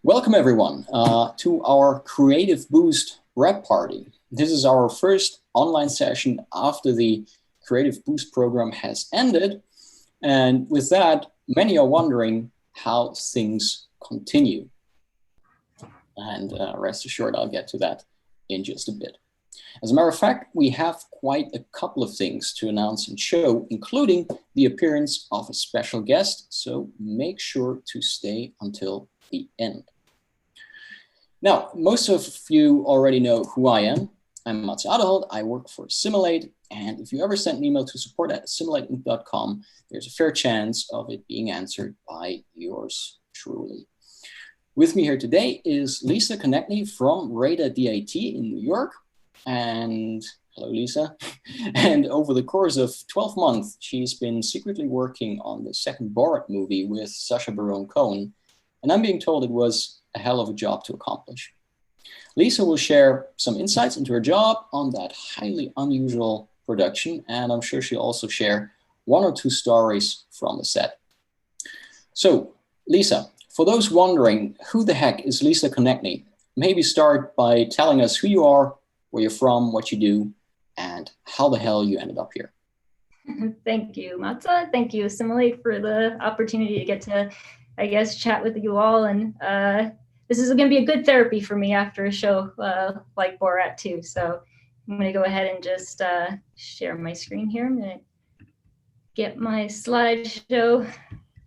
Welcome everyone to our Creative Boost Rep Party. This is our first online session after the Creative Boost program has ended. And with that, many are wondering how things continue. And rest assured, I'll get to that in just a bit. As a matter of fact, we have quite a couple of things to announce and show, including the appearance of a special guest. So make sure to stay until the end. Now, most of you already know who I am. I'm Mats Aderholt. I work for Simulate. And if you ever send an email to support@assimilateinc.com, there's a fair chance of it being answered by yours truly. With me here today is Lisa Konecny from Radar DIT in New York. And hello, Lisa. And over the course of 12 months, she's been secretly working on the second Borat movie with Sacha Baron Cohen. And I'm being told it was a hell of a job to accomplish. Lisa will share some insights into her job on that highly unusual production, and I'm sure she'll also share one or two stories from the set. So, Lisa, for those wondering, who the heck is Lisa Konecny? Maybe start by telling us who you are, where you're from, what you do, and how the hell you ended up here. Thank you, Matza. Thank you, Simulate, for the opportunity to get to, I guess, chat with you all. And this is going to be a good therapy for me after a show like Borat too. So I'm going to go ahead and just share my screen here. I'm going to get my slideshow,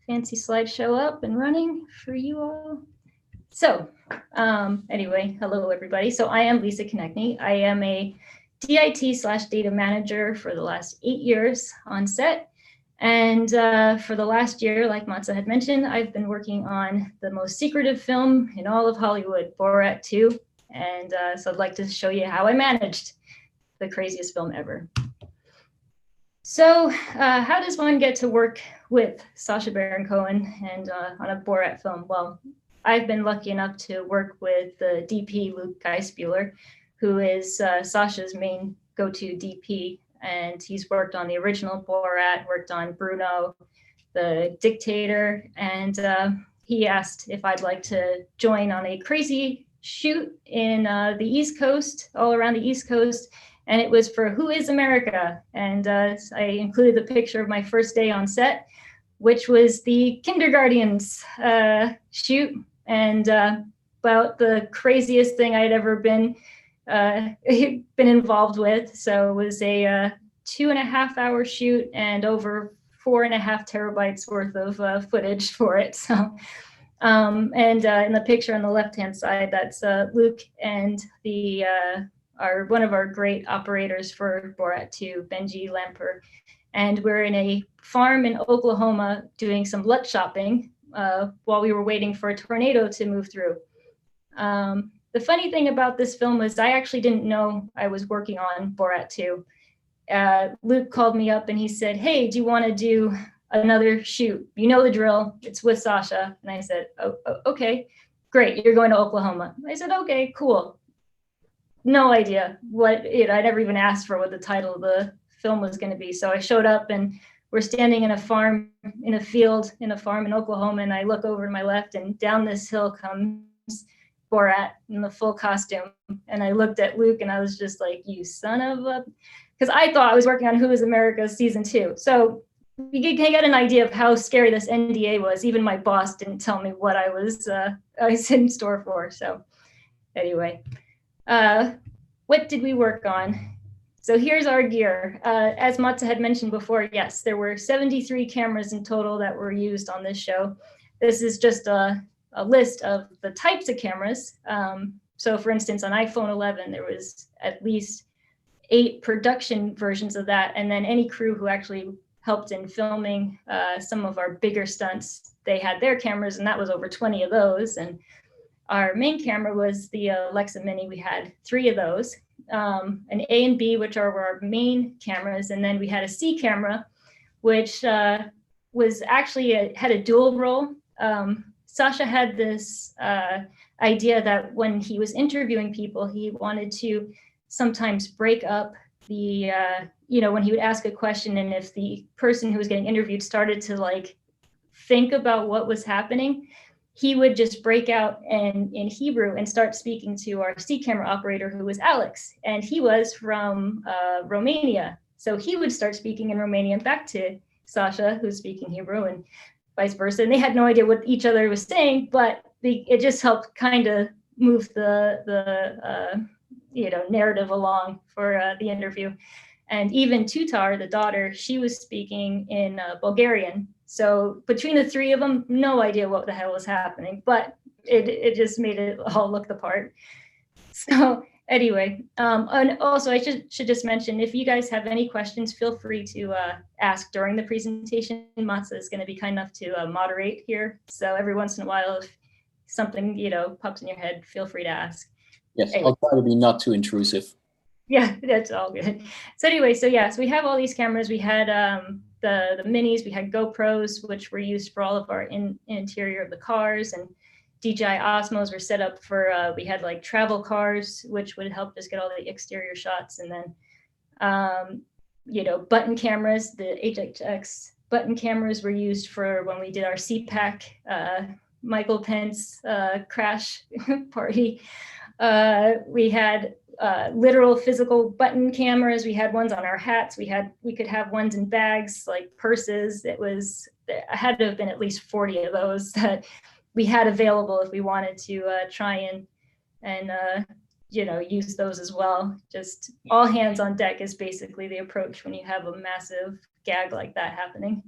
fancy slideshow up and running for you all. So anyway, hello everybody. So I am Lisa Konecny. I am a DIT/data manager for the last 8 years on set. And for the last year, like Matza had mentioned, I've been working on the most secretive film in all of Hollywood, Borat 2. And so I'd like to show you how I managed the craziest film ever. So how does one get to work with Sacha Baron Cohen and on a Borat film? Well, I've been lucky enough to work with the DP, Luke Geisbuehler, who is Sacha's main go-to DP. And he's worked on the original Borat, worked on Bruno, the Dictator, and he asked if I'd like to join on a crazy shoot in the East Coast, all around the East Coast, and it was for Who is America? And I included the picture of my first day on set, which was the Kindergartens shoot, and about the craziest thing I'd ever been involved with. So it was a 2.5 hour shoot and over 4.5 terabytes worth of footage for it. So, and in the picture on the left-hand side, that's Luke and the one of our great operators for Borat 2, Benji Lamper. And we're in a farm in Oklahoma doing some luck shopping while we were waiting for a tornado to move through. The funny thing about this film was I actually didn't know I was working on Borat 2. Luke called me up and he said, "Hey, do you want to do another shoot? You know the drill. It's with Sacha." And I said, "Oh, okay, great. You're going to Oklahoma." I said, "Okay, cool." No idea what I never even asked for what the title of the film was going to be. So I showed up and we're standing in a farm, in a field, in a farm in Oklahoma. And I look over to my left and down this hill comes Borat in the full costume. And I looked at Luke and I was just like, "You son of a," because I thought I was working on Who is America season 2. So you can get an idea of how scary this NDA was. Even my boss didn't tell me what I was in store for. So anyway, what did we work on? So here's our gear. As Matza had mentioned before, yes, there were 73 cameras in total that were used on this show. This is just a list of the types of cameras. So for instance, on iPhone 11, there was at least 8 production versions of that. And then any crew who actually helped in filming some of our bigger stunts, they had their cameras, and that was over 20 of those. And our main camera was the Alexa Mini. We had 3 of those, an A and B, which are our main cameras. And then we had a C camera, which was actually had a dual role. Sacha had this idea that when he was interviewing people, he wanted to sometimes break up the, when he would ask a question, and if the person who was getting interviewed started to like think about what was happening, he would just break out in Hebrew and start speaking to our C camera operator, who was Alex, and he was from Romania. So he would start speaking in Romanian back to Sacha, who's speaking Hebrew, and vice versa. And they had no idea what each other was saying, but it just helped kind of move the narrative along for the interview. And even Tutar, the daughter, she was speaking in Bulgarian. So between the three of them, no idea what the hell was happening, but it just made it all look the part. So anyway, and also I should just mention, if you guys have any questions, feel free to ask during the presentation. Matza is going to be kind enough to moderate here. So every once in a while, if something, pops in your head, feel free to ask. Yes, anyway. I'll try to be not too intrusive. Yeah, that's all good. So anyway, so we have all these cameras. We had the minis, we had GoPros, which were used for all of our interior of the cars, and DJI Osmos were set up for, we had like travel cars, which would help us get all the exterior shots. And then, button cameras, the HHX button cameras were used for when we did our CPAC, Michael Pence crash party. We had literal physical button cameras. We had ones on our hats. We could have ones in bags, like purses. There had to have been at least 40 of those that we had available if we wanted to try and use those as well. Just all hands on deck is basically the approach when you have a massive gag like that happening.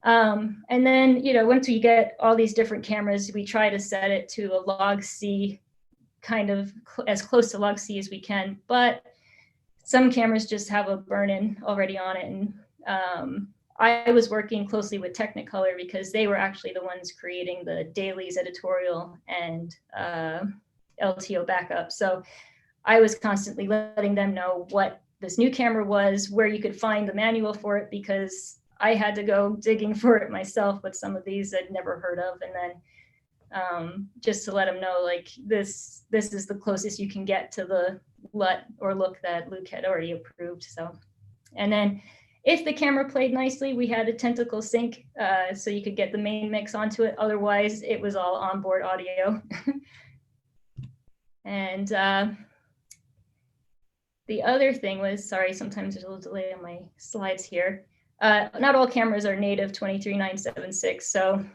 And then, once we get all these different cameras, we try to set it to a log C, kind of as close to log C as we can, but some cameras just have a burn-in already on it. And I was working closely with Technicolor because they were actually the ones creating the dailies editorial and LTO backup. So I was constantly letting them know what this new camera was, where you could find the manual for it, because I had to go digging for it myself with some of these I'd never heard of. And then just to let them know, like, this is the closest you can get to the LUT or look that Luke had already approved. So, and then if the camera played nicely, we had a tentacle sync, so you could get the main mix onto it. Otherwise, it was all onboard audio. And the other thing was, sorry, sometimes there's a little delay on my slides here. Not all cameras are native 23976, so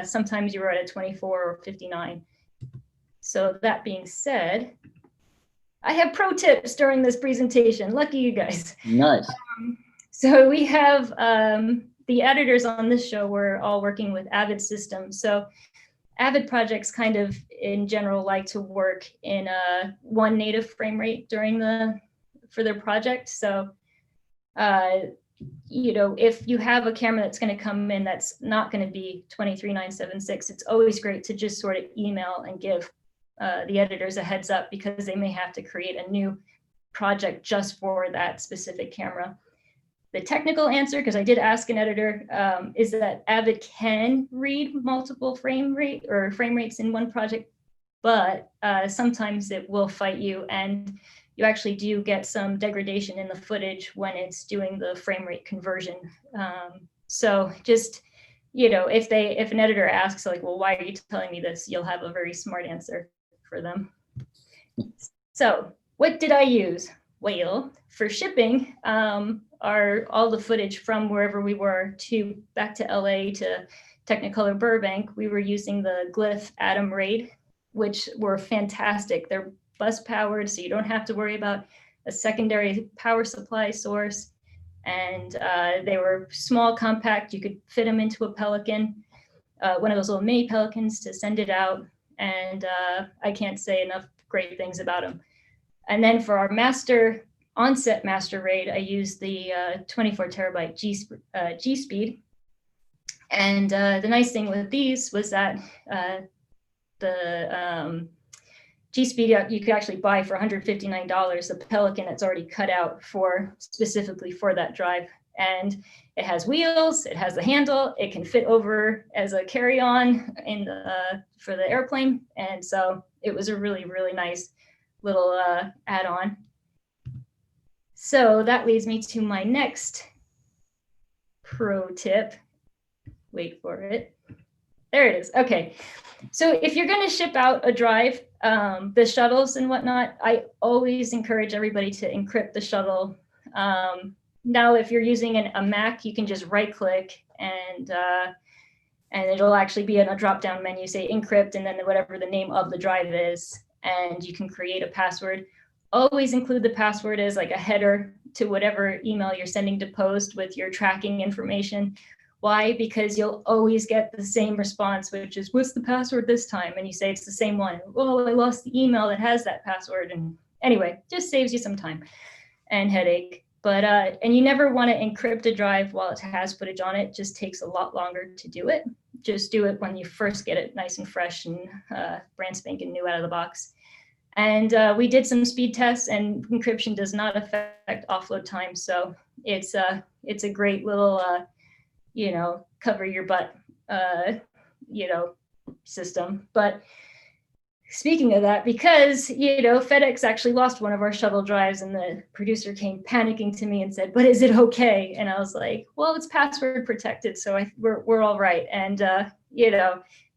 sometimes you were at a 24 or 59. So that being said, I have pro tips during this presentation. Lucky you guys. Nice. So we have the editors on this show were all working with Avid systems. So Avid projects kind of in general like to work in one native frame rate for their project. So if you have a camera that's going to come in that's not going to be 23976, it's always great to just sort of email and give the editors a heads up, because they may have to create a new project just for that specific camera. The technical answer, because I did ask an editor, is that Avid can read multiple frame rates in one project, but sometimes it will fight you, and you actually do get some degradation in the footage when it's doing the frame rate conversion. So just, if an editor asks, like, well, why are you telling me this? You'll have a very smart answer for them. So what did I use? Well, for shipping, all the footage from wherever we were back to LA to Technicolor Burbank, we were using the Glyph Atom Raid, which were fantastic. They're bus powered, so you don't have to worry about a secondary power supply source. And they were small, compact. You could fit them into a Pelican, one of those little mini Pelicans, to send it out. And I can't say enough great things about them. And then for our onset master raid, I used the 24 terabyte G Speed. And the nice thing with these was that the G Speed you could actually buy for $159, a Pelican that's already cut out specifically for that drive. And it has wheels, it has the handle, it can fit over as a carry-on for the airplane. And so it was a really, really nice little add-on. So that leads me to my next pro tip. Wait for it. There it is. Okay. So if you're going to ship out a drive, the shuttles and whatnot, I always encourage everybody to encrypt the shuttle. Now, if you're using a Mac, you can just right click and it'll actually be in a drop-down menu, say encrypt, and then whatever the name of the drive is, and you can create a password. Always include the password as like a header to whatever email you're sending to post with your tracking information. Why? Because you'll always get the same response, which is, what's the password this time? And you say it's the same one. Well, I lost the email that has that password. And anyway, just saves you some time and headache. But and you never want to encrypt a drive while it has footage on it. Just takes a lot longer to do it. Just do it when you first get it nice and fresh and brand spanking new out of the box. And we did some speed tests, and encryption does not affect offload time. So it's a great little cover your butt system. But speaking of that, because, FedEx actually lost one of our shuttle drives, and the producer came panicking to me and said, but is it okay? And I was like, well, it's password protected, so we're all right. And,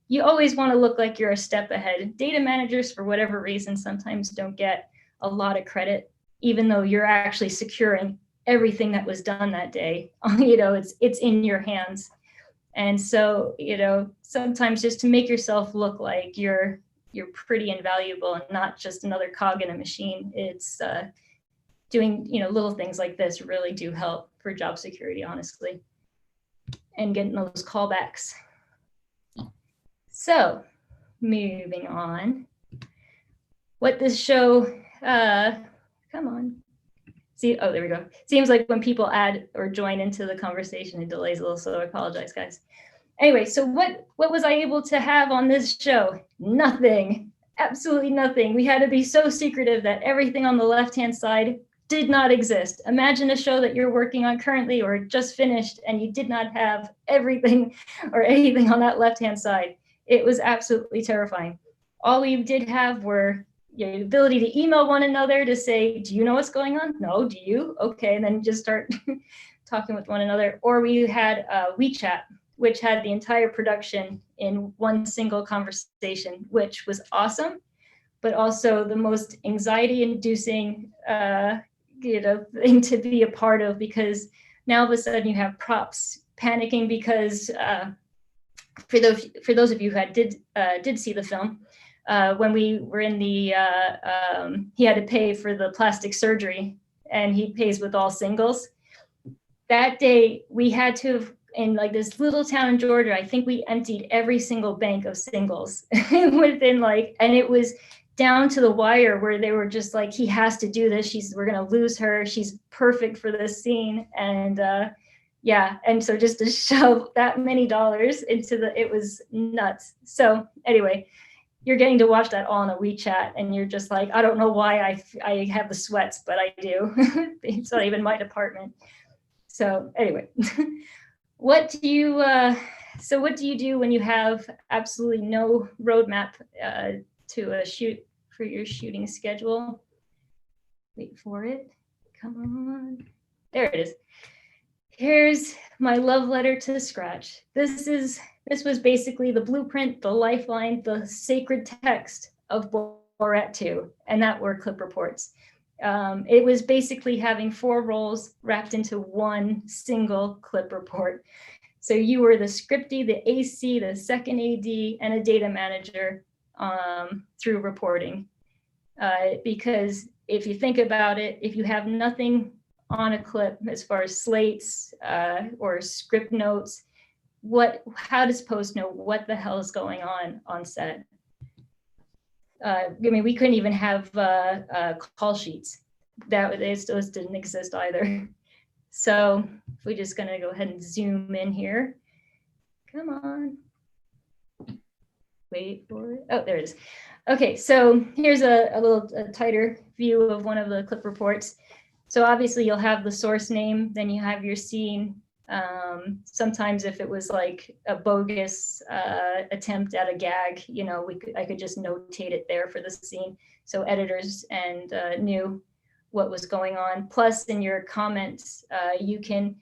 you always want to look like you're a step ahead. Data managers, for whatever reason, sometimes don't get a lot of credit, even though you're actually securing everything that was done that day. It's in your hands. And so, sometimes just to make yourself look like you're pretty invaluable and not just another cog in a machine, it's doing, little things like this really do help for job security, honestly, and getting those callbacks. So moving on, what this show, come on. See, oh, there we go. Seems like when people add or join into the conversation, it delays a little, so I apologize, guys. Anyway, so what was I able to have on this show? Nothing, absolutely nothing. We had to be so secretive that everything on the left-hand side did not exist. Imagine a show that you're working on currently or just finished, and you did not have everything or anything on that left-hand side. It was absolutely terrifying. All we did have were the ability to email one another to say, do you know what's going on? No, do you? Okay, and then just start talking with one another. Or we had WeChat, which had the entire production in one single conversation, which was awesome, but also the most anxiety-inducing thing to be a part of, because now all of a sudden you have props panicking because for those of you who did see the film, when we were in the, he had to pay for the plastic surgery, and he pays with all singles. That day, we had to have, in like this little town in Georgia, I think we emptied every single bank of singles within and it was down to the wire where they were just like, he has to do this. We're going to lose her. She's perfect for this scene. And yeah. And so just to shove that many dollars into it was nuts. So anyway, you're getting to watch that all in a WeChat, and you're just like, I don't know why I have the sweats, but I do. It's not even my department. So anyway, what do you do when you have absolutely no roadmap to a shoot for your shooting schedule? Wait for it. Come on. There it is. Here's my love letter to Scratch. This was basically the blueprint, the lifeline, the sacred text of Borat 2, and that were clip reports. It was basically having 4 roles wrapped into one single clip report. So you were the scripty, the AC, the second AD, and a data manager through reporting. Because if you think about it, if you have nothing on a clip as far as slates or script notes, how does post know what the hell is going on set? We couldn't even have call sheets. Those didn't exist either. So we're just gonna go ahead and zoom in here. Come on. Wait for it. Oh, there it is. Okay, so here's a little tighter view of one of the clip reports. So obviously you'll have the source name, then you have your scene. Sometimes if it was like a bogus attempt at a gag, I could just notate it there for the scene. So editors knew what was going on. Plus in your comments, you can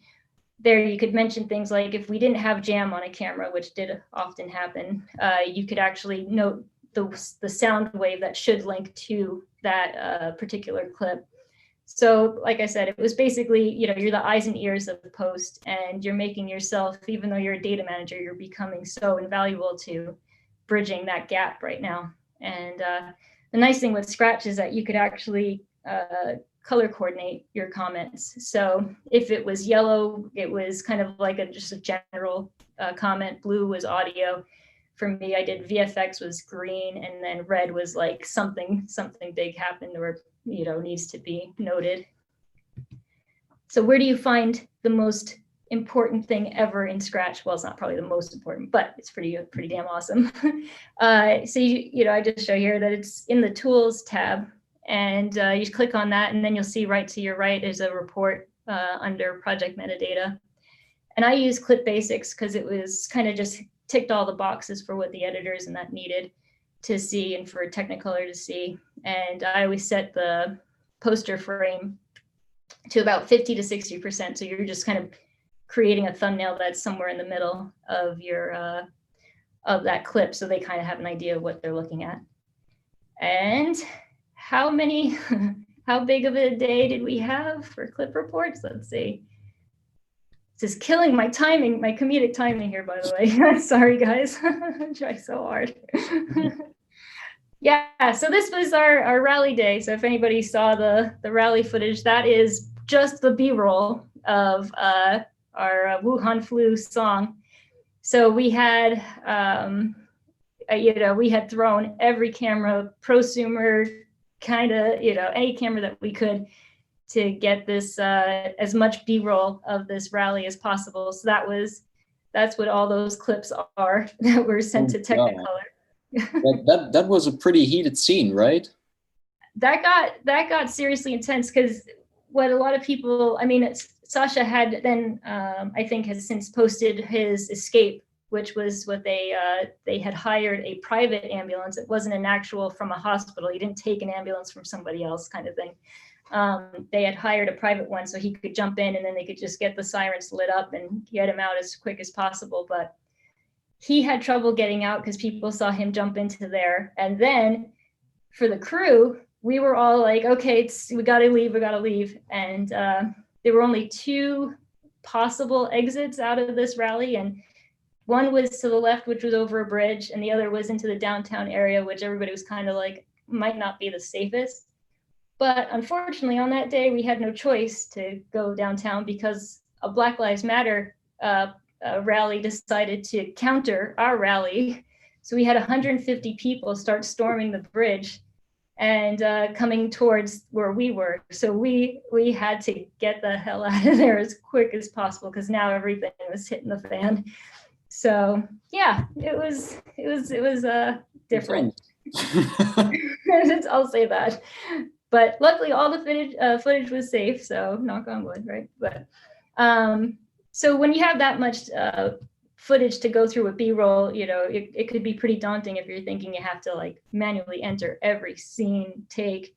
there you could mention things like, if we didn't have jam on a camera, which did often happen, you could actually note the sound wave that should link to that particular clip. So like I said, it was basically, you're the eyes and ears of the post, and you're making yourself, even though you're a data manager, you're becoming so invaluable to bridging that gap right now. And the nice thing with Scratch is that you could actually color coordinate your comments. So if it was yellow, it was kind of like just a general comment. Blue was audio. For me, I did VFX was green, and then red was like something big happened or needs to be noted. So where do you find the most important thing ever in Scratch? Well, it's not probably the most important, but it's pretty damn awesome. So I just show here that it's in the Tools tab, and you click on that, and then you'll see right to your right is a report under Project Metadata. And I use Clip Basics because it was kind of just ticked all the boxes for what the editors and that needed to see, and for Technicolor to see. And I always set the poster frame to about 50 to 60%. So you're just kind of creating a thumbnail that's somewhere in the middle of your of that clip, so they kind of have an idea of what they're looking at. And how big of a day did we have for clip reports? Let's see. This is killing my timing, my comedic timing here, by the way. Sorry, guys. I try so hard. Yeah, so this was our rally day. So if anybody saw the rally footage, that is just the B-roll of our Wuhan flu song. So we had, we had thrown every camera, prosumer, kind of, any camera that we could, to get this as much B-roll of this rally as possible. So that's what all those clips are that were sent to Technicolor. that was a pretty heated scene, right? That got seriously intense, because what a lot of people, Sacha had then, I think, has since posted his escape, which was what they had hired a private ambulance. It wasn't an actual from a hospital. He didn't take an ambulance from somebody else, kind of thing. They had hired a private one so he could jump in, and then they could just get the sirens lit up and get him out as quick as possible. But he had trouble getting out because people saw him jump into there. And then for the crew, we were all like, okay, we gotta leave. And there were only 2 possible exits out of this rally. And one was to the left, which was over a bridge, and the other was into the downtown area, which everybody was kind of like, might not be the safest. But unfortunately, on that day, we had no choice to go downtown, because a Black Lives Matter rally decided to counter our rally. So we had 150 people start storming the bridge and coming towards where we were. So we had to get the hell out of there as quick as possible, because now everything was hitting the fan. So yeah, it was different. I'll say that. But luckily, all the footage was safe, so knock on wood, right? But so when you have that much footage to go through with B-roll, it could be pretty daunting if you're thinking you have to like manually enter every scene take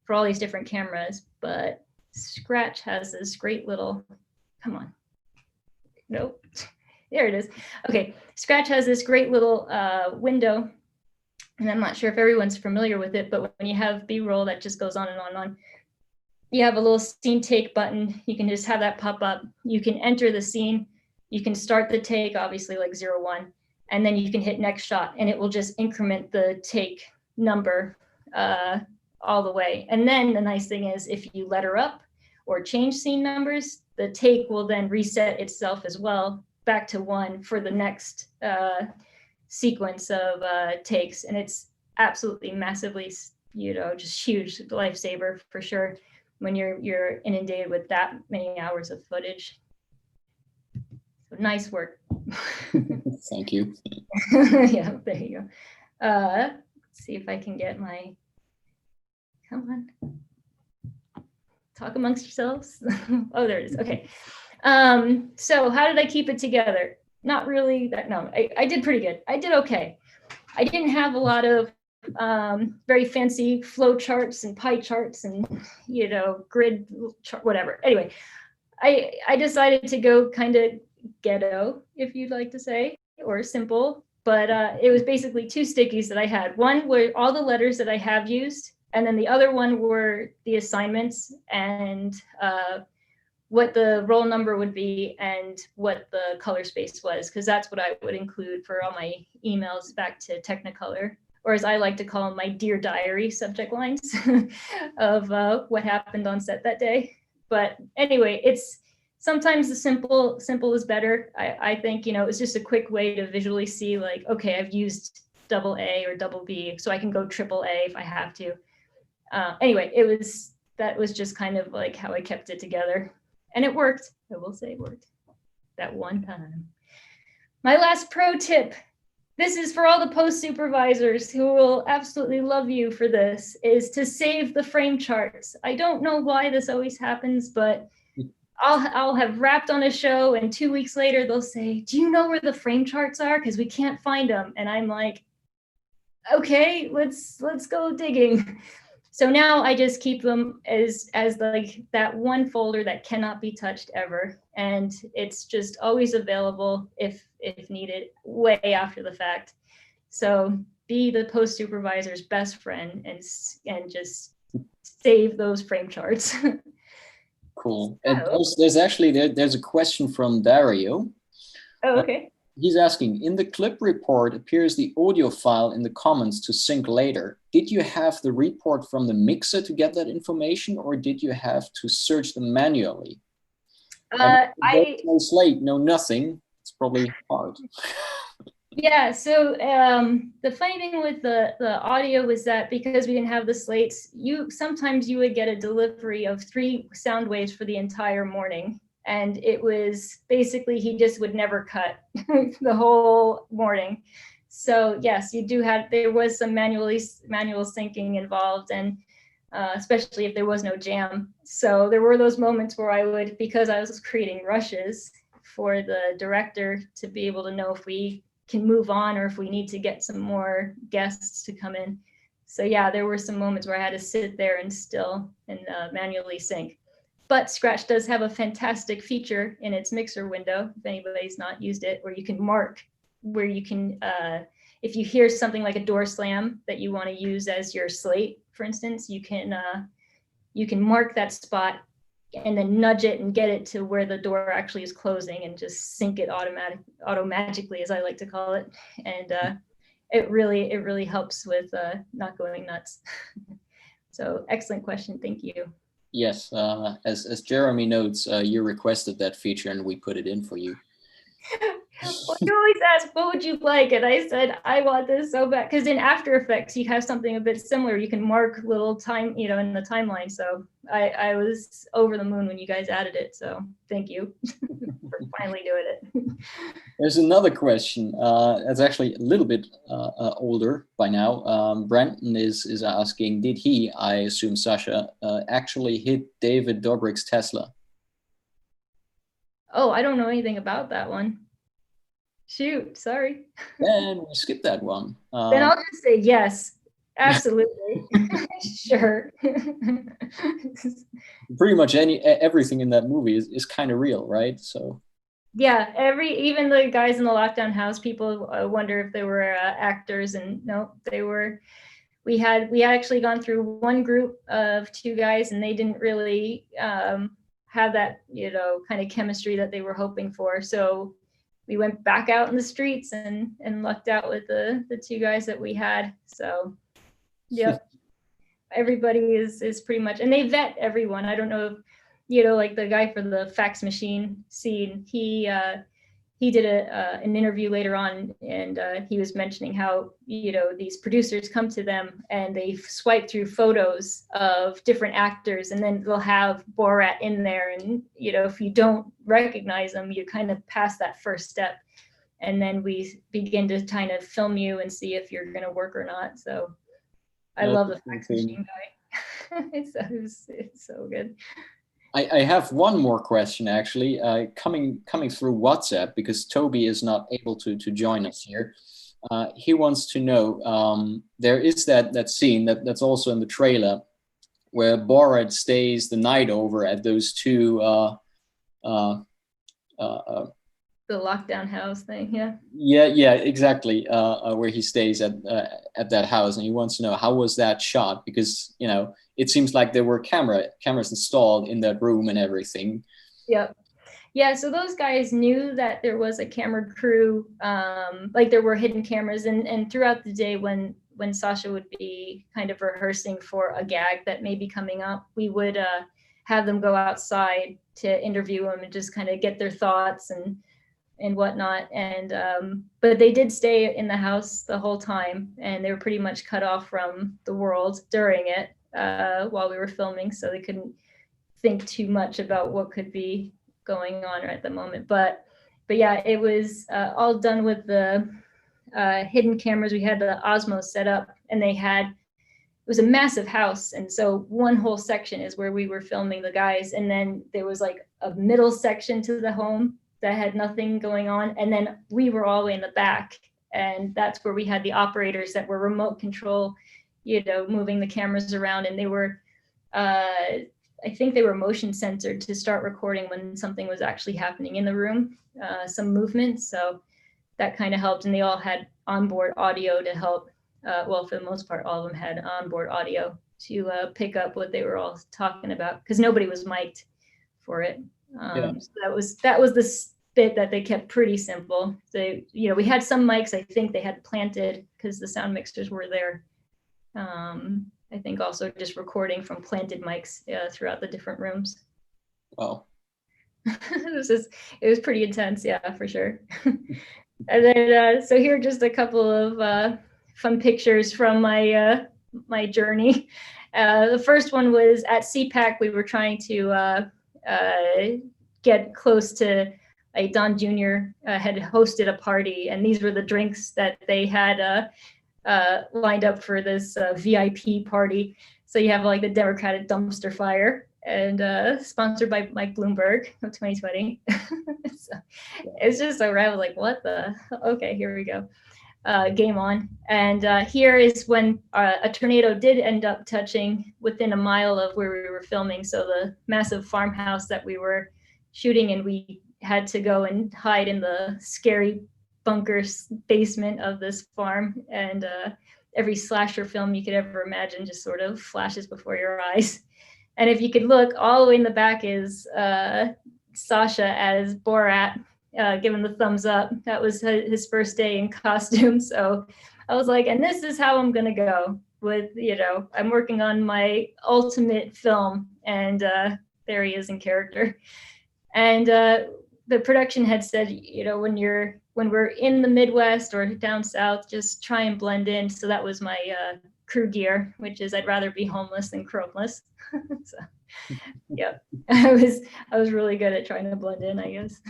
for all these different cameras. But Scratch has this great little, come on, nope, there it is. Okay, Scratch has this great little window. And I'm not sure if everyone's familiar with it, but when you have B-roll that just goes on and on and on, you have a little scene take button. You can just have that pop up. You can enter the scene. You can start the take, obviously like 0-1, and then you can hit next shot, and it will just increment the take number all the way. And then the nice thing is, if you letter up or change scene numbers, the take will then reset itself as well back to 1 for the next sequence of takes. And it's absolutely massively, just huge lifesaver for sure when you're inundated with that many hours of footage. So nice work. Thank you. Yeah, there you go. Let's see if I can get my, come on, talk amongst yourselves. Oh, there it is. Okay. So how did I keep it together? Not really that, no, I did pretty good. I did okay. I didn't have a lot of very fancy flow charts and pie charts and, grid chart, whatever. Anyway, I decided to go kind of ghetto, if you'd like to say, or simple. But it was basically two stickies that I had. One were all the letters that I have used, and then the other one were the assignments and what the roll number would be and what the color space was, because that's what I would include for all my emails back to Technicolor, or as I like to call them, my Dear Diary subject lines of what happened on set that day. But anyway, it's sometimes the simple is better. I think, you know, it's just a quick way to visually see like, okay, I've used AA or BB, so I can go AAA if I have to. Anyway, that was just kind of like how I kept it together. And it worked. I will say it worked that one time. My last pro tip, this is for all the post supervisors who will absolutely love you for this, is to save the frame charts. I don't know why this always happens, but I'll have wrapped on a show and 2 weeks later they'll say, do you know where the frame charts are? Because we can't find them. And I'm like, okay, let's go digging. So now I just keep them as like that one folder that cannot be touched ever. And it's just always available if needed, way after the fact. So be the post supervisor's best friend and just save those frame charts. Cool. And there's actually, there's a question from Dario. Oh, okay. He's asking, in the clip report appears the audio file in the comments to sync later. Did you have the report from the mixer to get that information, or did you have to search them manually? No slate, no nothing. It's probably hard. Yeah, so the funny thing with the audio was that because we didn't have the slates, sometimes you would get a delivery of 3 sound waves for the entire morning. And it was basically, he just would never cut the whole morning. So yes, there was some manual syncing involved, and especially if there was no jam. So there were those moments where because I was creating rushes for the director to be able to know if we can move on or if we need to get some more guests to come in. So yeah, there were some moments where I had to sit there and manually sync. But Scratch does have a fantastic feature in its mixer window, if anybody's not used it, where you can mark, where you can, if you hear something like a door slam that you want to use as your slate, for instance, you can mark that spot and then nudge it and get it to where the door actually is closing and just sync it automagically, as I like to call it. And it really helps with not going nuts. So excellent question, thank you. Yes, as Jeremy notes, you requested that feature and we put it in for you. Well, you always ask, what would you like? And I said, I want this so bad. Because in After Effects, you have something a bit similar. You can mark little time, in the timeline. So I was over the moon when you guys added it. So thank you for finally doing it. There's another question. That's actually a little bit older by now. Brenton is asking, did he, I assume Sacha, actually hit David Dobrik's Tesla? Oh, I don't know anything about that one. Shoot, sorry. Then we skip that one. Then I'll just say yes, absolutely. Sure. Pretty much everything in that movie is kind of real, right? So yeah, even the guys in the lockdown house, people wonder if they were actors, and no, they were. We had actually gone through one group of 2 guys, and they didn't really have that kind of chemistry that they were hoping for. So we went back out in the streets and lucked out with the 2 guys that we had. So yep. Everybody is pretty much, and they vet everyone. I don't know if like the guy for the fax machine scene, he did an interview later on, and he was mentioning how these producers come to them and they swipe through photos of different actors, and then they'll have Borat in there, and if you don't recognize them, you kind of pass that first step, and then we begin to kind of film you and see if you're going to work or not. So I love the fax machine guy. It's so good. I have one more question, actually, coming through WhatsApp, because Toby is not able to join us here. He wants to know, there is that scene that's also in the trailer where Borat stays the night over at those 2 uh, uh, The lockdown house thing, yeah. yeah, exactly. Where he stays at that house, and he wants to know how was that shot, because it seems like there were cameras installed in that room and everything. Yep. Yeah, so those guys knew that there was a camera crew, like there were hidden cameras, and throughout the day when Sacha would be kind of rehearsing for a gag that may be coming up, we would have them go outside to interview them and just kind of get their thoughts and whatnot. And but they did stay in the house the whole time, and they were pretty much cut off from the world during it while we were filming, so they couldn't think too much about what could be going on at the moment. But yeah, it was all done with the hidden cameras. We had the Osmo set up, and it was a massive house, and so one whole section is where we were filming the guys, and then there was like a middle section to the home that had nothing going on, and then we were all the way in the back, and that's where we had the operators that were remote control, moving the cameras around, and they were I think they were motion censored to start recording when something was actually happening in the room, some movement. So that kind of helped. And they all had onboard audio to help. Well, for the most part, all of them had onboard audio to pick up what they were all talking about, because nobody was mic'd for it. So that was the bit that they kept pretty simple. So, we had some mics, I think they had planted because the sound mixers were there. I think also just recording from planted mics throughout the different rooms. Wow. It was pretty intense, yeah, for sure. And then, so here are just a couple of fun pictures from my my journey. The first one was at CPAC. We were trying to get close to Don Jr. Had hosted a party, and these were the drinks that they had lined up for this VIP party. So you have like the Democratic dumpster fire, and sponsored by Mike Bloomberg of 2020. So it's just so rad. I was like, what the? Okay, here we go. Game on. And here is when a tornado did end up touching within a mile of where we were filming. So the massive farmhouse that we were shooting in, we had to go and hide in the scary bunker basement of this farm, and every slasher film you could ever imagine just sort of flashes before your eyes. And if you could look, all the way in the back is Sacha as Borat, giving the thumbs up. That was his first day in costume. So I was like, and this is how I'm gonna go with, I'm working on my ultimate film, and there he is in character. And the production had said, when we're in the Midwest or down south, just try and blend in. So that was my crew gear, which is I'd rather be homeless than chromeless. So, yeah, I was really good at trying to blend in, I guess.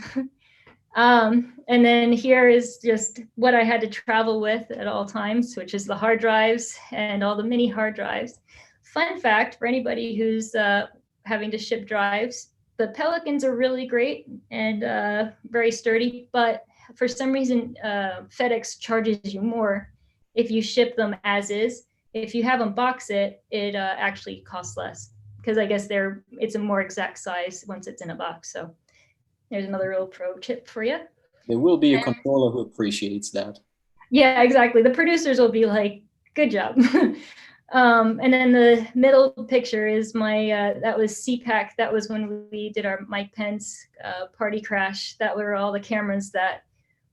And then here is just what I had to travel with at all times, which is the hard drives and all the mini hard drives. Fun fact for anybody who's having to ship drives, the Pelicans are really great and very sturdy, but for some reason, FedEx charges you more if you ship them as is. If you have them box it, it actually costs less, because I guess it's a more exact size once it's in a box. So there's another real pro tip for you. There will be a controller who appreciates that. Yeah, exactly. The producers will be like, good job. And then the middle picture is that was CPAC. That was when we did our Mike Pence party crash. That were all the cameras that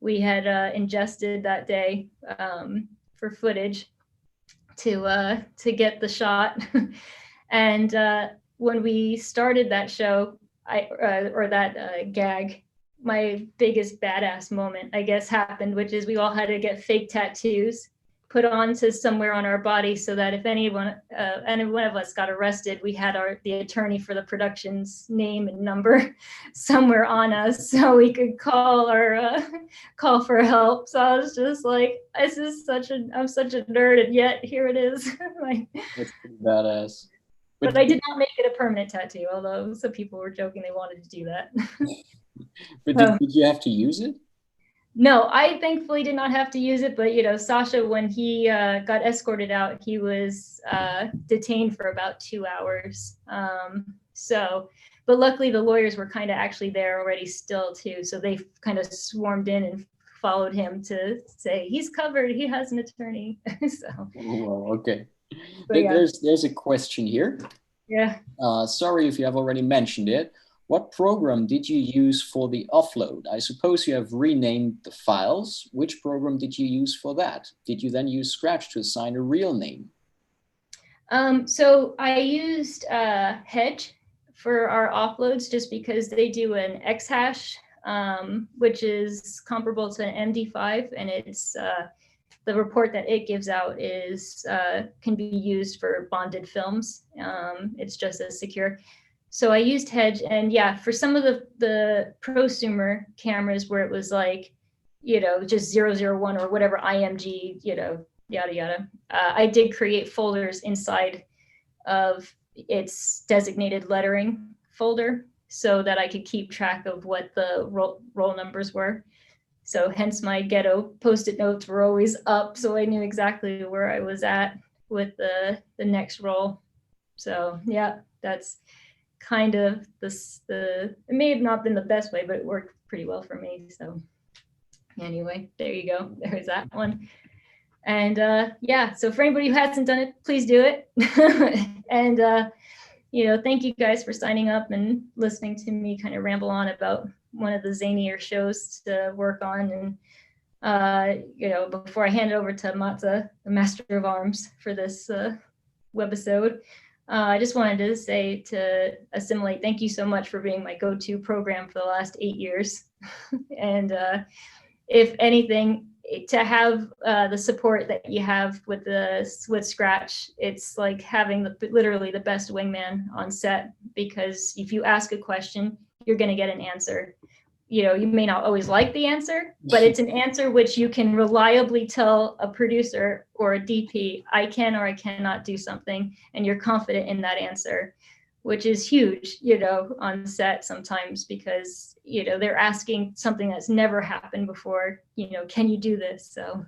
we had ingested that day for footage to get the shot. And when we started that show, that gag, my biggest badass moment, I guess, happened, which is we all had to get fake tattoos put onto somewhere on our body, so that if any one of us got arrested, we had the attorney for the production's name and number somewhere on us, so we could call for help. So I was just like, I'm such a nerd, and yet here it is. Like, that's pretty badass. But I did not make it a permanent tattoo, although some people were joking they wanted to do that. But did you have to use it? No, I thankfully did not have to use it. But, Sacha, when he got escorted out, he was detained for about 2 hours. So, but luckily the lawyers were kind of actually there already still too. So they kind of swarmed in and followed him to say, he's covered, he has an attorney. So, Well, okay. yeah. There's a question here. Yeah. Sorry if you have already mentioned it. What program did you use for the offload? I suppose you have renamed the files. Which program did you use for that? Did you then use Scratch to assign a real name? So I used Hedge for our offloads just because they do an X hash, which is comparable to an MD5, and it's the report that it gives out is can be used for bonded films. It's just as secure. So I used Hedge, and yeah, for some of the prosumer cameras where it was like, just 001 or whatever IMG, yada yada. I did create folders inside of its designated lettering folder so that I could keep track of what the roll numbers were. So hence my ghetto Post-it notes were always up, so I knew exactly where I was at with the next roll. So yeah, that's kind of it may have not been the best way, but it worked pretty well for me. So anyway, there you go. There's that one. And yeah, so for anybody who hasn't done it, please do it. And thank you guys for signing up and listening to me kind of ramble on about one of the zanier shows to work on. And before I hand it over to Matza, the master of arms, for this webisode, I just wanted to say to Assimilate, thank you so much for being my go-to program for the last 8 years. And if anything, to have the support that you have with Scratch, it's like having literally the best wingman on set, because if you ask a question, you're going to get an answer. You may not always like the answer, but it's an answer which you can reliably tell a producer or a DP, I can or I cannot do something, and you're confident in that answer, which is huge, on set sometimes, because, they're asking something that's never happened before, can you do this? So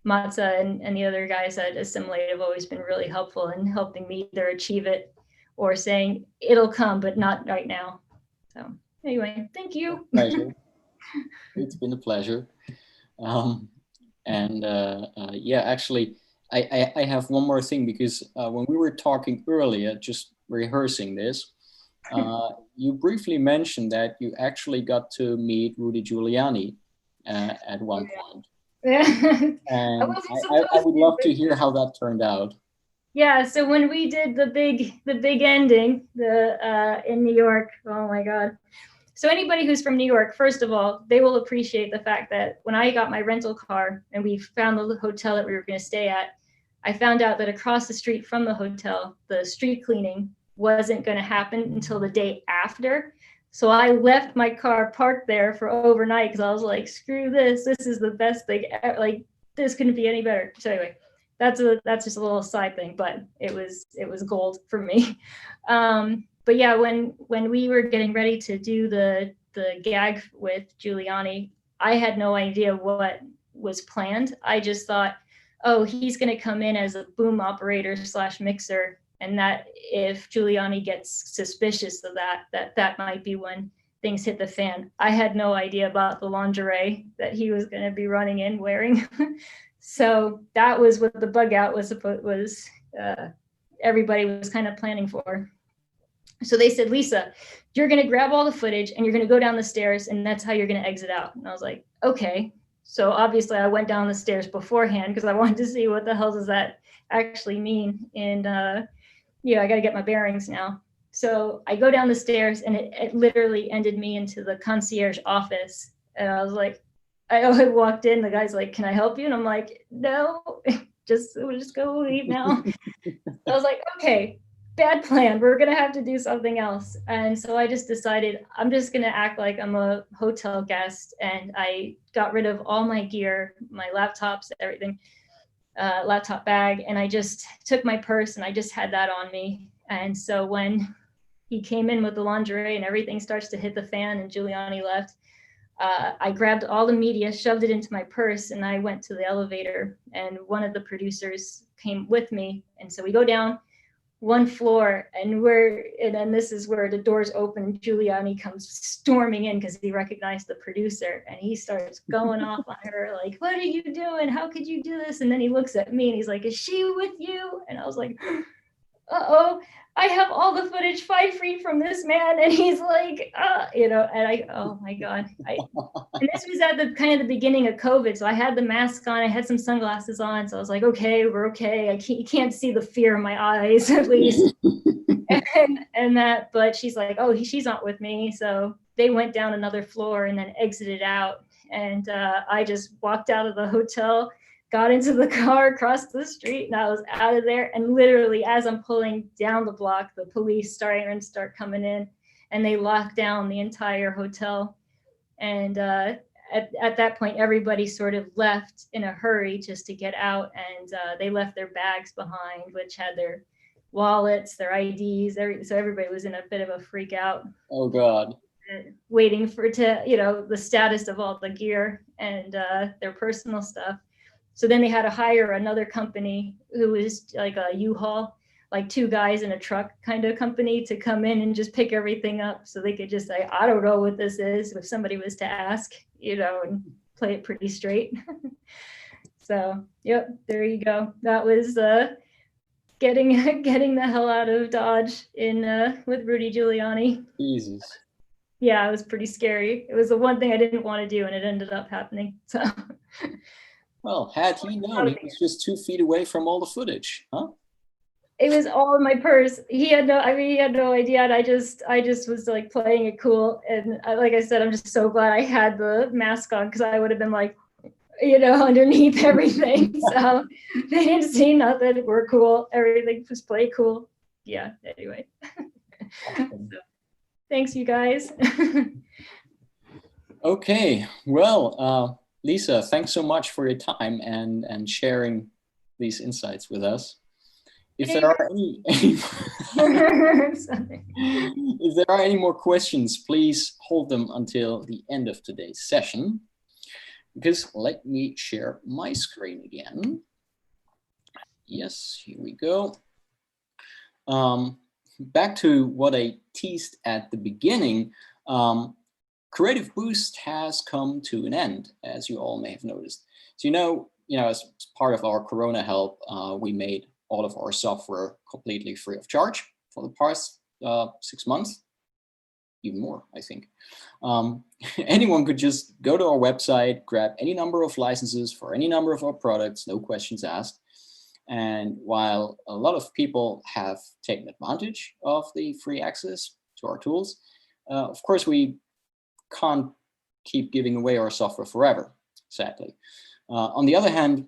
Matza and the other guys at Assimilate have always been really helpful in helping me either achieve it or saying it'll come, but not right now. So anyway, thank you. Pleasure. It's been a pleasure. Yeah, actually, I have one more thing, because when we were talking earlier, just rehearsing this, you briefly mentioned that you actually got to meet Rudy Giuliani at one point. Yeah. And I would love to hear how that turned out. Yeah, so when we did the big ending, in New York, oh my God. So anybody who's from New York, first of all, they will appreciate the fact that when I got my rental car and we found the hotel that we were going to stay at, I found out that across the street from the hotel, the street cleaning wasn't going to happen until the day after. So I left my car parked there for overnight because I was like, screw this. This is the best thing. Like, this couldn't be any better. So anyway, that's just a little side thing, but it was gold for me. But yeah, when we were getting ready to do the gag with Giuliani, I had no idea what was planned. I just thought, oh, he's going to come in as a boom operator / mixer, and that if Giuliani gets suspicious of that might be when things hit the fan. I had no idea about the lingerie that he was going to be running in wearing. So that was what the bug out was everybody was kind of planning for. So they said, Lisa, you're going to grab all the footage and you're going to go down the stairs, and that's how you're going to exit out. And I was like, okay. So obviously I went down the stairs beforehand because I wanted to see what the hell does that actually mean. And I got to get my bearings now. So I go down the stairs, and it literally ended me into the concierge office. And I was like, I walked in, the guy's like, can I help you? And I'm like, no, we'll just go leave now. I was like, okay, bad plan. We're going to have to do something else. And so I just decided I'm just going to act like I'm a hotel guest. And I got rid of all my gear, my laptops, everything, laptop bag. And I just took my purse and I just had that on me. And so when he came in with the lingerie and everything starts to hit the fan and Giuliani left, I grabbed all the media, shoved it into my purse, and I went to the elevator, and one of the producers came with me. And so we go down, one floor, and then this is where the doors open and Giuliani comes storming in because he recognized the producer, and he starts going off on her like, what are you doing? How could you do this? And then he looks at me and he's like, is she with you? And I was like, uh-oh, I have all the footage 5 feet from this man. And he's like, and oh my God. And this was at the kind of the beginning of COVID. So I had the mask on, I had some sunglasses on. So I was like, okay, we're okay. You can't see the fear in my eyes, at least. But she's like, oh, she's not with me. So they went down another floor and then exited out. And I just walked out of the hotel, got into the car, crossed the street, and I was out of there. And literally, as I'm pulling down the block, the police start coming in, and they locked down the entire hotel. And at that point, everybody sort of left in a hurry just to get out, and they left their bags behind, which had their wallets, their IDs. So everybody was in a bit of a freak out. Oh God. Waiting the status of all the gear and their personal stuff. So then they had to hire another company who was like a U-Haul, like 2 guys in a truck kind of company, to come in and just pick everything up so they could just say, I don't know what this is, if somebody was to ask, and play it pretty straight. So, yep, there you go. That was getting the hell out of Dodge with Rudy Giuliani. Jesus. Yeah, it was pretty scary. It was the one thing I didn't want to do, and it ended up happening. So. Well, had he known, he was just 2 feet away from all the footage, huh? It was all in my purse. He had no idea. And I just was like playing it cool. And like I said, I'm just so glad I had the mask on, because I would have been like, underneath everything. So they didn't see nothing. We're cool. Everything was play cool. Yeah, anyway. So, thanks, you guys. Okay, well, Lisa, thanks so much for your time and sharing these insights with us. If there are any more questions, please hold them until the end of today's session, because let me share my screen again. Yes, here we go. Back to what I teased at the beginning. Creative Boost has come to an end, as you all may have noticed. So, as part of our Corona help, we made all of our software completely free of charge for the past 6 months, even more, I think. Anyone could just go to our website, grab any number of licenses for any number of our products, no questions asked. And while a lot of people have taken advantage of the free access to our tools, of course, we can't keep giving away our software forever, sadly. On the other hand,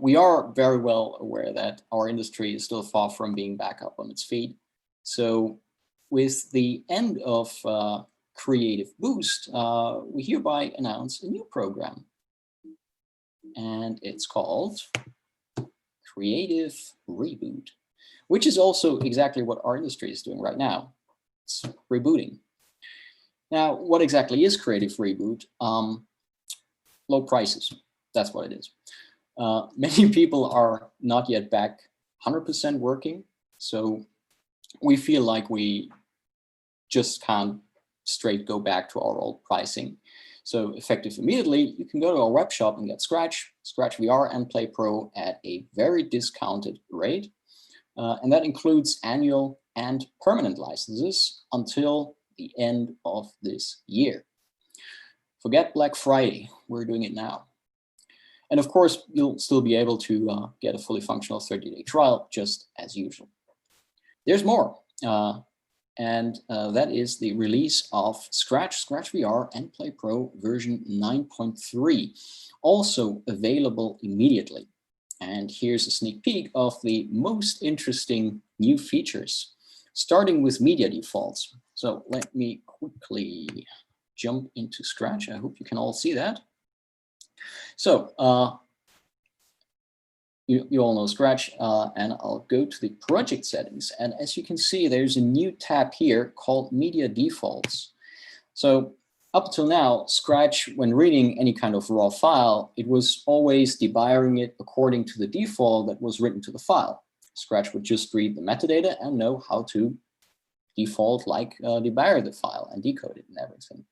we are very well aware that our industry is still far from being back up on its feet. So with the end of Creative Boost, we hereby announce a new program. And it's called Creative Reboot, which is also exactly what our industry is doing right now. It's rebooting. Now, what exactly is Creative Reboot? Low prices, that's what it is. Many people are not yet back 100% working, so we feel like we just can't straight go back to our old pricing. So effective immediately, you can go to our web shop and get Scratch VR and Play Pro at a very discounted rate. And that includes annual and permanent licenses until the end of this year. Forget Black Friday, we're doing it now. And of course, you'll still be able to get a fully functional 30-day trial, just as usual. There's more, and that is the release of Scratch VR, and Play Pro version 9.3, also available immediately. And here's a sneak peek of the most interesting new features, starting with media defaults. So let me quickly jump into Scratch. I hope you can all see that. So you all know Scratch, and I'll go to the project settings. And as you can see, there's a new tab here called Media Defaults. So up until now, Scratch, when reading any kind of raw file, it was always debiring it according to the default that was written to the file. Scratch would just read the metadata and know how to default like debire the file and decode it and everything.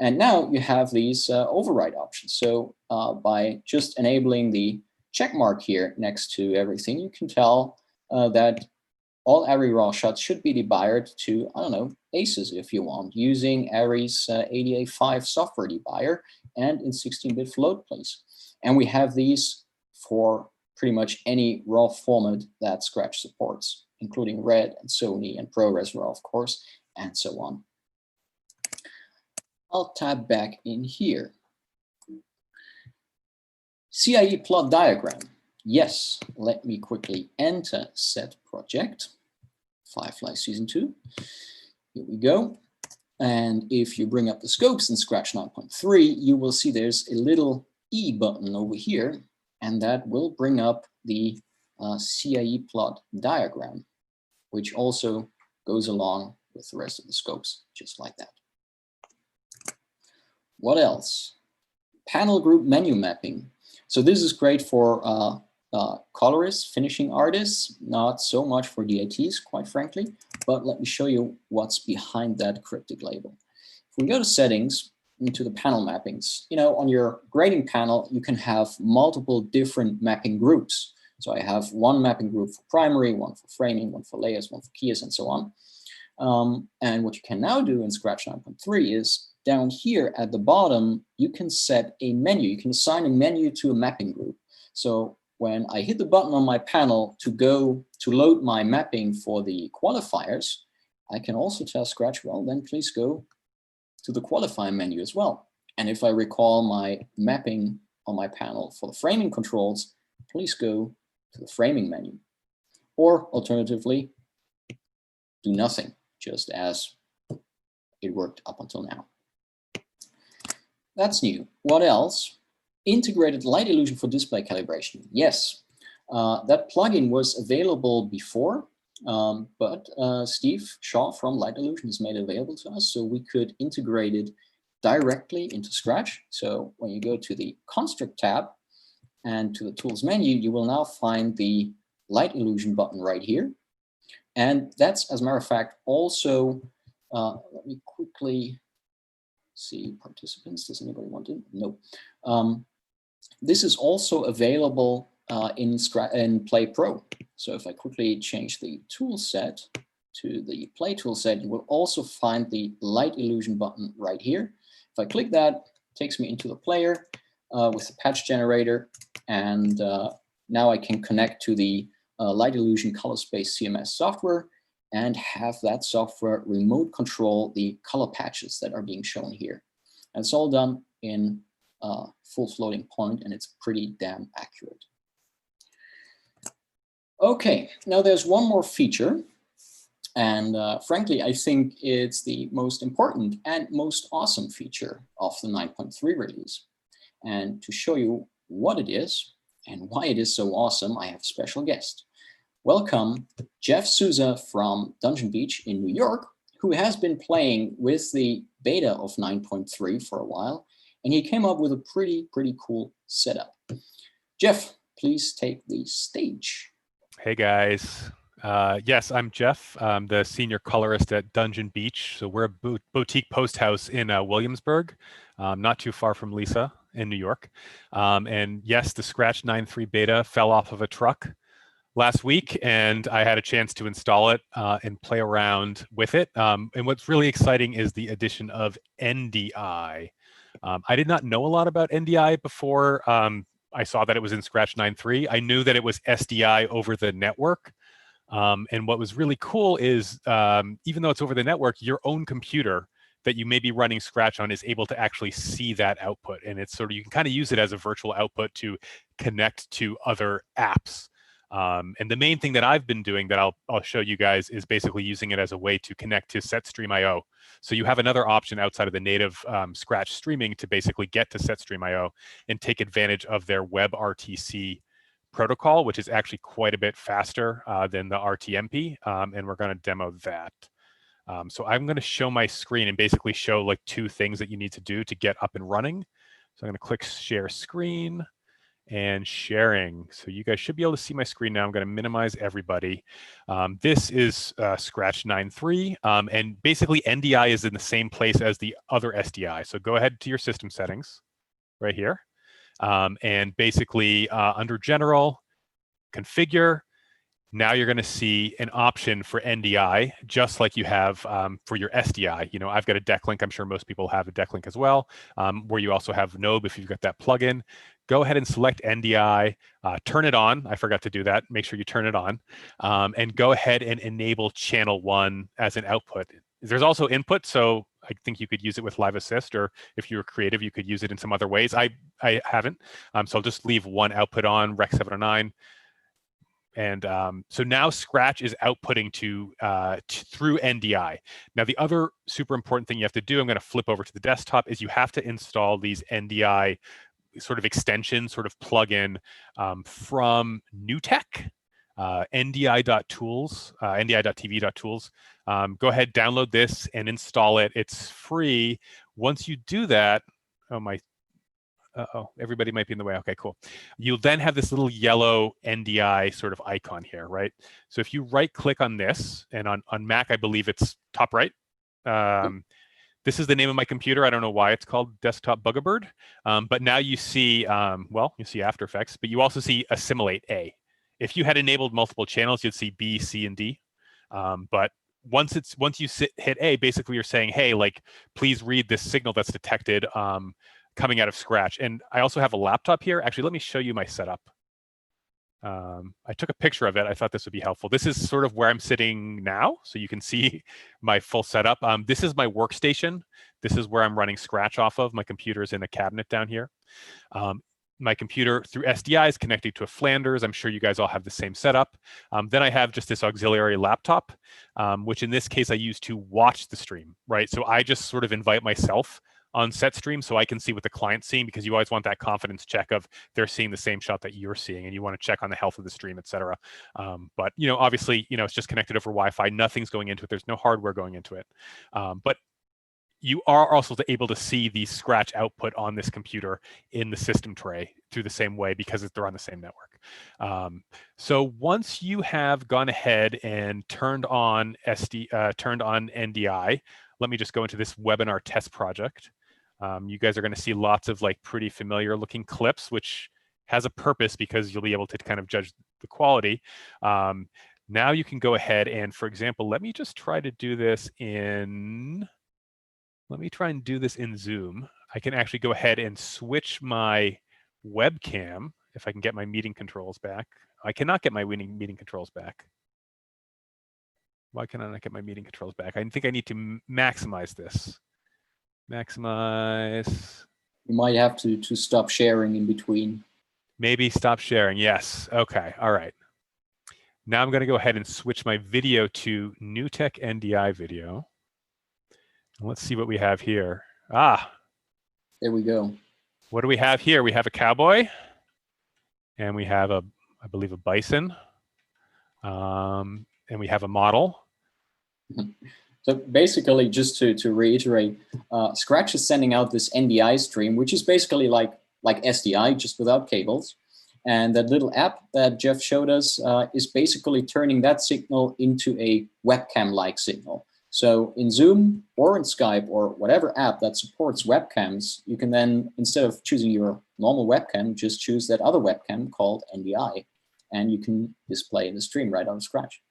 And now you have these override options. So by just enabling the check mark here next to everything, you can tell that all array raw shots should be debired to, I don't know, ACES if you want, using Array's ADA5 software debier and in 16-bit float, please. And we have these for pretty much any raw format that Scratch supports, including Red and Sony and ProRes RAW, of course, and so on. I'll tab back in here. CIE plot diagram. Yes, let me quickly enter set project, Firefly Season 2. Here we go. And if you bring up the scopes in Scratch 9.3, you will see there's a little E button over here, and that will bring up the CIE plot diagram, which also goes along with the rest of the scopes, just like that. What else? Panel group menu mapping. So this is great for colorists, finishing artists, not so much for DITs, quite frankly, but let me show you what's behind that cryptic label. If we go to settings, into the panel mappings, you know, on your grading panel, you can have multiple different mapping groups. So I have one mapping group for primary, one for framing, one for layers, one for keys, and so on. And what you can now do in Scratch 9.3 is down here at the bottom, you can set a menu. You can assign a menu to a mapping group. So when I hit the button on my panel to go to load my mapping for the qualifiers, I can also tell Scratch, well, then please go to the qualify menu as well. And if I recall my mapping on my panel for the framing controls, please go to the framing menu. Or alternatively, do nothing, just as it worked up until now. That's new. What else? Integrated light illusion for display calibration. Yes, that plugin was available before, but Steve Shaw from Light Illusion has made it available to us, so we could integrate it directly into Scratch. So when you go to the Construct tab and to the Tools menu, you will now find the Light Illusion button right here. And that's, as a matter of fact, also, let me quickly see participants. Does anybody want to? No. This is also available in Play Pro. So if I quickly change the tool set to the Play tool set, you will also find the Light Illusion button right here. If I click that, it takes me into the player with the patch generator. And now I can connect to the Light Illusion Color Space CMS software and have that software remote control the color patches that are being shown here. And it's all done in full floating point, and it's pretty damn accurate. Okay, now there's one more feature, and frankly, I think it's the most important and most awesome feature of the 9.3 release. And to show you what it is and why it is so awesome, I have a special guest. Welcome, Jeff Sousa from Dungeon Beach in New York, who has been playing with the beta of 9.3 for a while, and he came up with a pretty cool setup. Jeff, please take the stage. Hey guys. Yes, I'm Jeff. I'm the senior colorist at Dungeon Beach. So we're a boutique post house in Williamsburg, not too far from Lisa in New York. And yes, the Scratch 9.3 beta fell off of a truck last week, and I had a chance to install it and play around with it. And what's really exciting is the addition of NDI. I did not know a lot about NDI before I saw that it was in Scratch 9.3. I knew that it was SDI over the network. And what was really cool is even though it's over the network, your own computer that you may be running Scratch on is able to actually see that output. And it's sort of, you can kind of use it as a virtual output to connect to other apps. And the main thing that I've been doing that I'll show you guys is basically using it as a way to connect to SetStream.io. So you have another option outside of the native Scratch streaming to basically get to SetStream.io and take advantage of their WebRTC protocol, which is actually quite a bit faster than the RTMP. And we're going to demo that. So I'm going to show my screen and basically show like two things that you need to do to get up and running. So I'm going to click share screen. and sharing. So you guys should be able to see my screen now. I'm going to minimize everybody. This is Scratch 9.3, and basically NDI is in the same place as the other SDI. So go ahead to your system settings right here, and basically under General, Configure. Now you're going to see an option for NDI, just like you have for your SDI. You know, I've got a deck link. I'm sure most people have a deck link as well, where you also have Nobe if you've got that plugin. Go ahead and select NDI, turn it on. I forgot to do that. Make sure you turn it on, and go ahead and enable channel 1 as an output. There's also input, so I think you could use it with Live Assist, or if you were creative, you could use it in some other ways. I haven't, so I'll just leave one output on, Rec 709. And so now Scratch is outputting through NDI. Now, the other super important thing you have to do, I'm going to flip over to the desktop, is you have to install these NDI sort of extensions, sort of plugin from NewTek, ndi.tools, ndi.tv.tools. Go ahead, download this and install it. It's free. Once you do that, oh my. Uh-oh, everybody might be in the way. Okay, cool. You'll then have this little yellow NDI sort of icon here, right? So if you right click on this, and on Mac, I believe it's top right. This is the name of my computer. I don't know why it's called Desktop Bugabird, but now you see, well, you see After Effects, but you also see Assimilate A. If you had enabled multiple channels, you'd see B, C, and D. But once you hit A, basically you're saying, hey, like, please read this signal that's detected coming out of Scratch. And I also have a laptop here. Actually, let me show you my setup. I took a picture of it. I thought this would be helpful. This is sort of where I'm sitting now, so you can see my full setup. This is my workstation. This is where I'm running Scratch off of. My computer is in a cabinet down here. My computer through SDI is connected to a Flanders. I'm sure you guys all have the same setup. Then I have just this auxiliary laptop, which in this case I use to watch the stream, right? So I just sort of invite myself on set stream so I can see what the client's seeing, because you always want that confidence check of they're seeing the same shot that you're seeing, and you want to check on the health of the stream, et cetera. But, you know, obviously, you know, it's just connected over Wi-Fi. Nothing's going into it. There's no hardware going into it. But you are also able to see the Scratch output on this computer in the system tray through the same way, because they're on the same network. So once you have gone ahead and turned on NDI, let me just go into this webinar test project. You guys are going to see lots of like pretty familiar looking clips, which has a purpose because you'll be able to kind of judge the quality. Now you can go ahead and, for example, let me just try to do this in, let me try and do this in Zoom. I can actually go ahead and switch my webcam if I can get my meeting controls back. I cannot get my meeting controls back. Why can I not get my meeting controls back? I think I need to maximize this. Maximize. You might have to stop sharing in between. Maybe stop sharing. Yes. Okay. All right. Now I'm going to go ahead and switch my video to NewTek NDI video. And let's see what we have here. Ah. There we go. What do we have here? We have a cowboy, and we have a, I believe, a bison, and we have a model. So basically, just to reiterate, Scratch is sending out this NDI stream, which is basically like SDI, just without cables. And that little app that Jeff showed us is basically turning that signal into a webcam-like signal. So in Zoom or in Skype or whatever app that supports webcams, you can then, instead of choosing your normal webcam, just choose that other webcam called NDI. And you can display the stream right out of Scratch.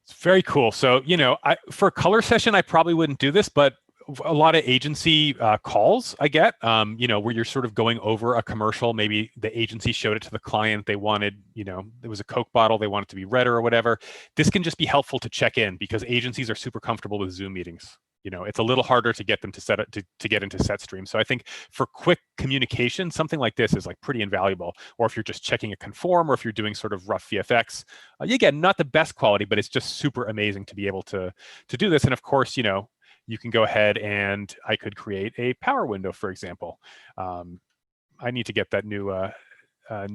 It's very cool. So, you know, for a color session, I probably wouldn't do this, but a lot of agency calls I get, you know, where you're sort of going over a commercial. Maybe the agency showed it to the client. They wanted, you know, there was a Coke bottle. They want it to be redder or whatever. This can just be helpful to check in, because agencies are super comfortable with Zoom meetings. You know, it's a little harder to get them to set it to get into set stream. So I think for quick communication, something like this is like pretty invaluable. Or if you're just checking a conform, or if you're doing sort of rough VFX, again, not the best quality, but it's just super amazing to be able to do this. And of course, you know, you can go ahead and I could create a power window, for example. I need to get that new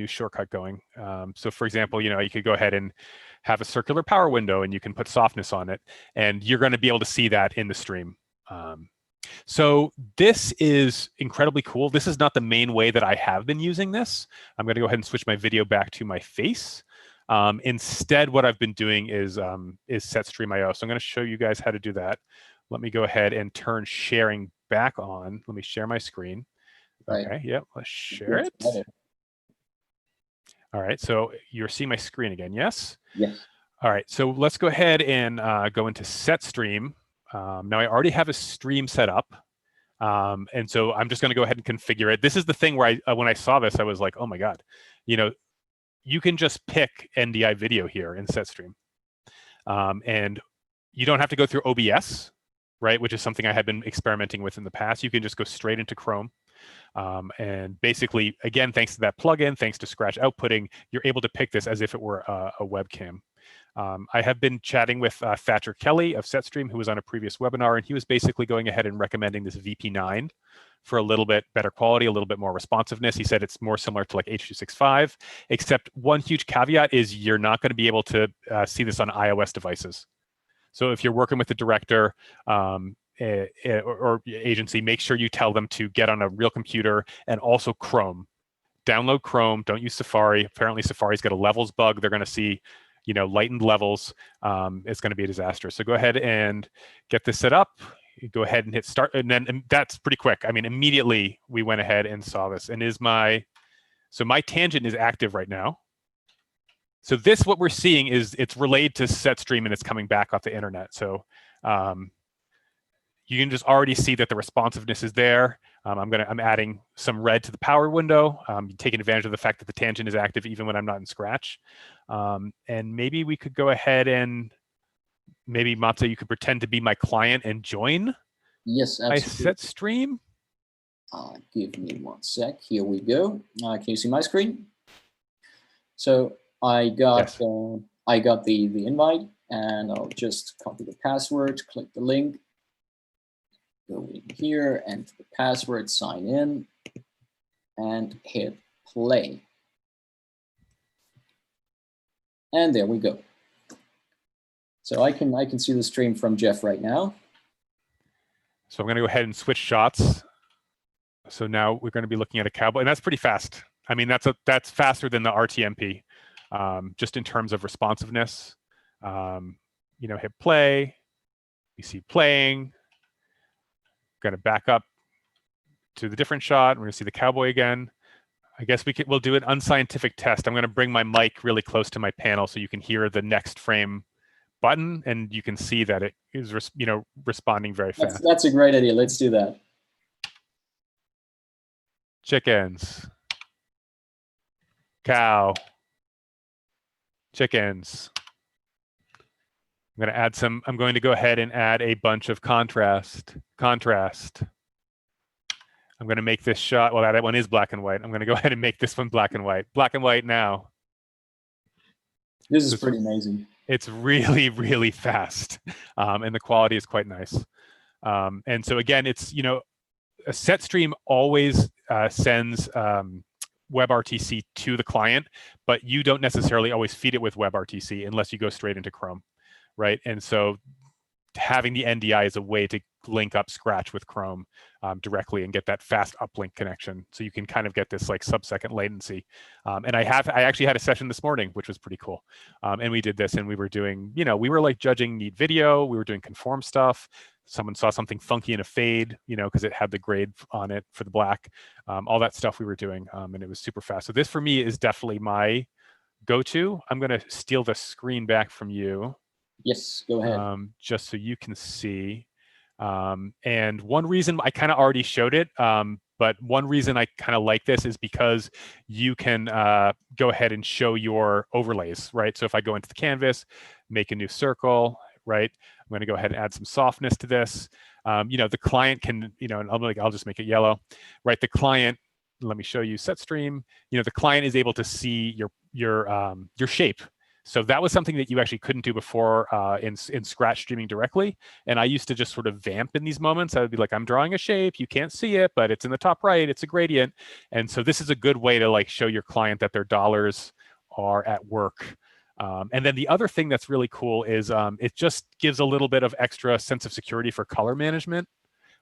shortcut going. So for example, you know, you could go ahead and have a circular power window, and you can put softness on it, and you're going to be able to see that in the stream. So this is incredibly cool. This is not the main way that I have been using this. I'm going to go ahead and switch my video back to my face. Instead, what I've been doing is SetStream.io. So I'm going to show you guys how to do that. Let me go ahead and turn sharing back on. Let me share my screen. Right. Okay, yep, let's share it. All right, so you're seeing my screen again, yes? Yes. All right, so let's go ahead and go into SetStream. Now I already have a stream set up. And so I'm just going to go ahead and configure it. This is the thing where when I saw this, I was like, oh my God, you can just pick NDI video here in SetStream. And you don't have to go through OBS, right? Which is something I had been experimenting with in the past. You can just go straight into Chrome. And basically, again, thanks to that plugin, thanks to Scratch outputting, you're able to pick this as if it were a webcam. I have been chatting with Thatcher Kelly of SetStream, who was on a previous webinar, and he was basically going ahead and recommending this VP9 for a little bit better quality, a little bit more responsiveness. He said it's more similar to like H.265, except one huge caveat is you're not going to be able to see this on iOS devices. So if you're working with a director or agency, make sure you tell them to get on a real computer and also Chrome. Download Chrome, don't use Safari. Apparently Safari's got a levels bug. They're going to see lightened levels. It's going to be a disaster. So go ahead and get this set up. You go ahead and hit start, and that's pretty quick. I mean, immediately we went ahead and saw this. And so my tangent is active right now. So this, what we're seeing is it's relayed to SetStream and it's coming back off the internet. So you can just already see that the responsiveness is there. I'm adding some red to the power window, taking advantage of the fact that the tangent is active even when I'm not in Scratch. And maybe we could go ahead and maybe Matze, you could pretend to be my client and join. Yes, absolutely. My SetStream. Give me 1 sec. Here we go. Can you see my screen? So I got the invite, and I'll just copy the password, click the link, go in here, enter the password, sign in, and hit play. And there we go. So I can see the stream from Jeff right now. So I'm going to go ahead and switch shots. So now we're going to be looking at a cowboy, and that's pretty fast. I mean, that's faster than the RTMP, just in terms of responsiveness. Hit play. You see playing. Going to back up to the different shot. We're going to see the cowboy again. I guess we'll do an unscientific test. I'm going to bring my mic really close to my panel so you can hear the next frame button, and you can see that it is responding very fast. That's a great idea. Let's do that. Chickens. Cow. Chickens. I'm going to go ahead and add a bunch of contrast. I'm going to make this shot, well, that one is black and white. I'm going to go ahead and make this one black and white. Black and white now. This is pretty amazing. It's really, really fast. And the quality is quite nice. And so again, it's, a SetStream always sends WebRTC to the client, but you don't necessarily always feed it with WebRTC unless you go straight into Chrome, right? And so having the NDI is a way to link up Scratch with Chrome directly and get that fast uplink connection. So you can kind of get this like sub-second latency. And I actually had a session this morning, which was pretty cool. And we did this, and we were doing, we were like judging neat video. We were doing conform stuff. Someone saw something funky in a fade, because it had the grade on it for the black. All that stuff we were doing, and it was super fast. So this for me is definitely my go-to. I'm going to steal the screen back from you. Yes, go ahead. Just so you can see. And one reason I kind of already showed it, but one reason I kind of like this is because you can go ahead and show your overlays, right? So if I go into the canvas, make a new circle, right? I'm going to go ahead and add some softness to this. The client can, and I'll just make it yellow, right? The client, let me show you SetStream. The client is able to see your shape. So that was something that you actually couldn't do before in Scratch streaming directly. And I used to just sort of vamp in these moments. I would be like, I'm drawing a shape. You can't see it, but it's in the top right. It's a gradient. And so this is a good way to like show your client that their dollars are at work. And then the other thing that's really cool is it just gives a little bit of extra sense of security for color management,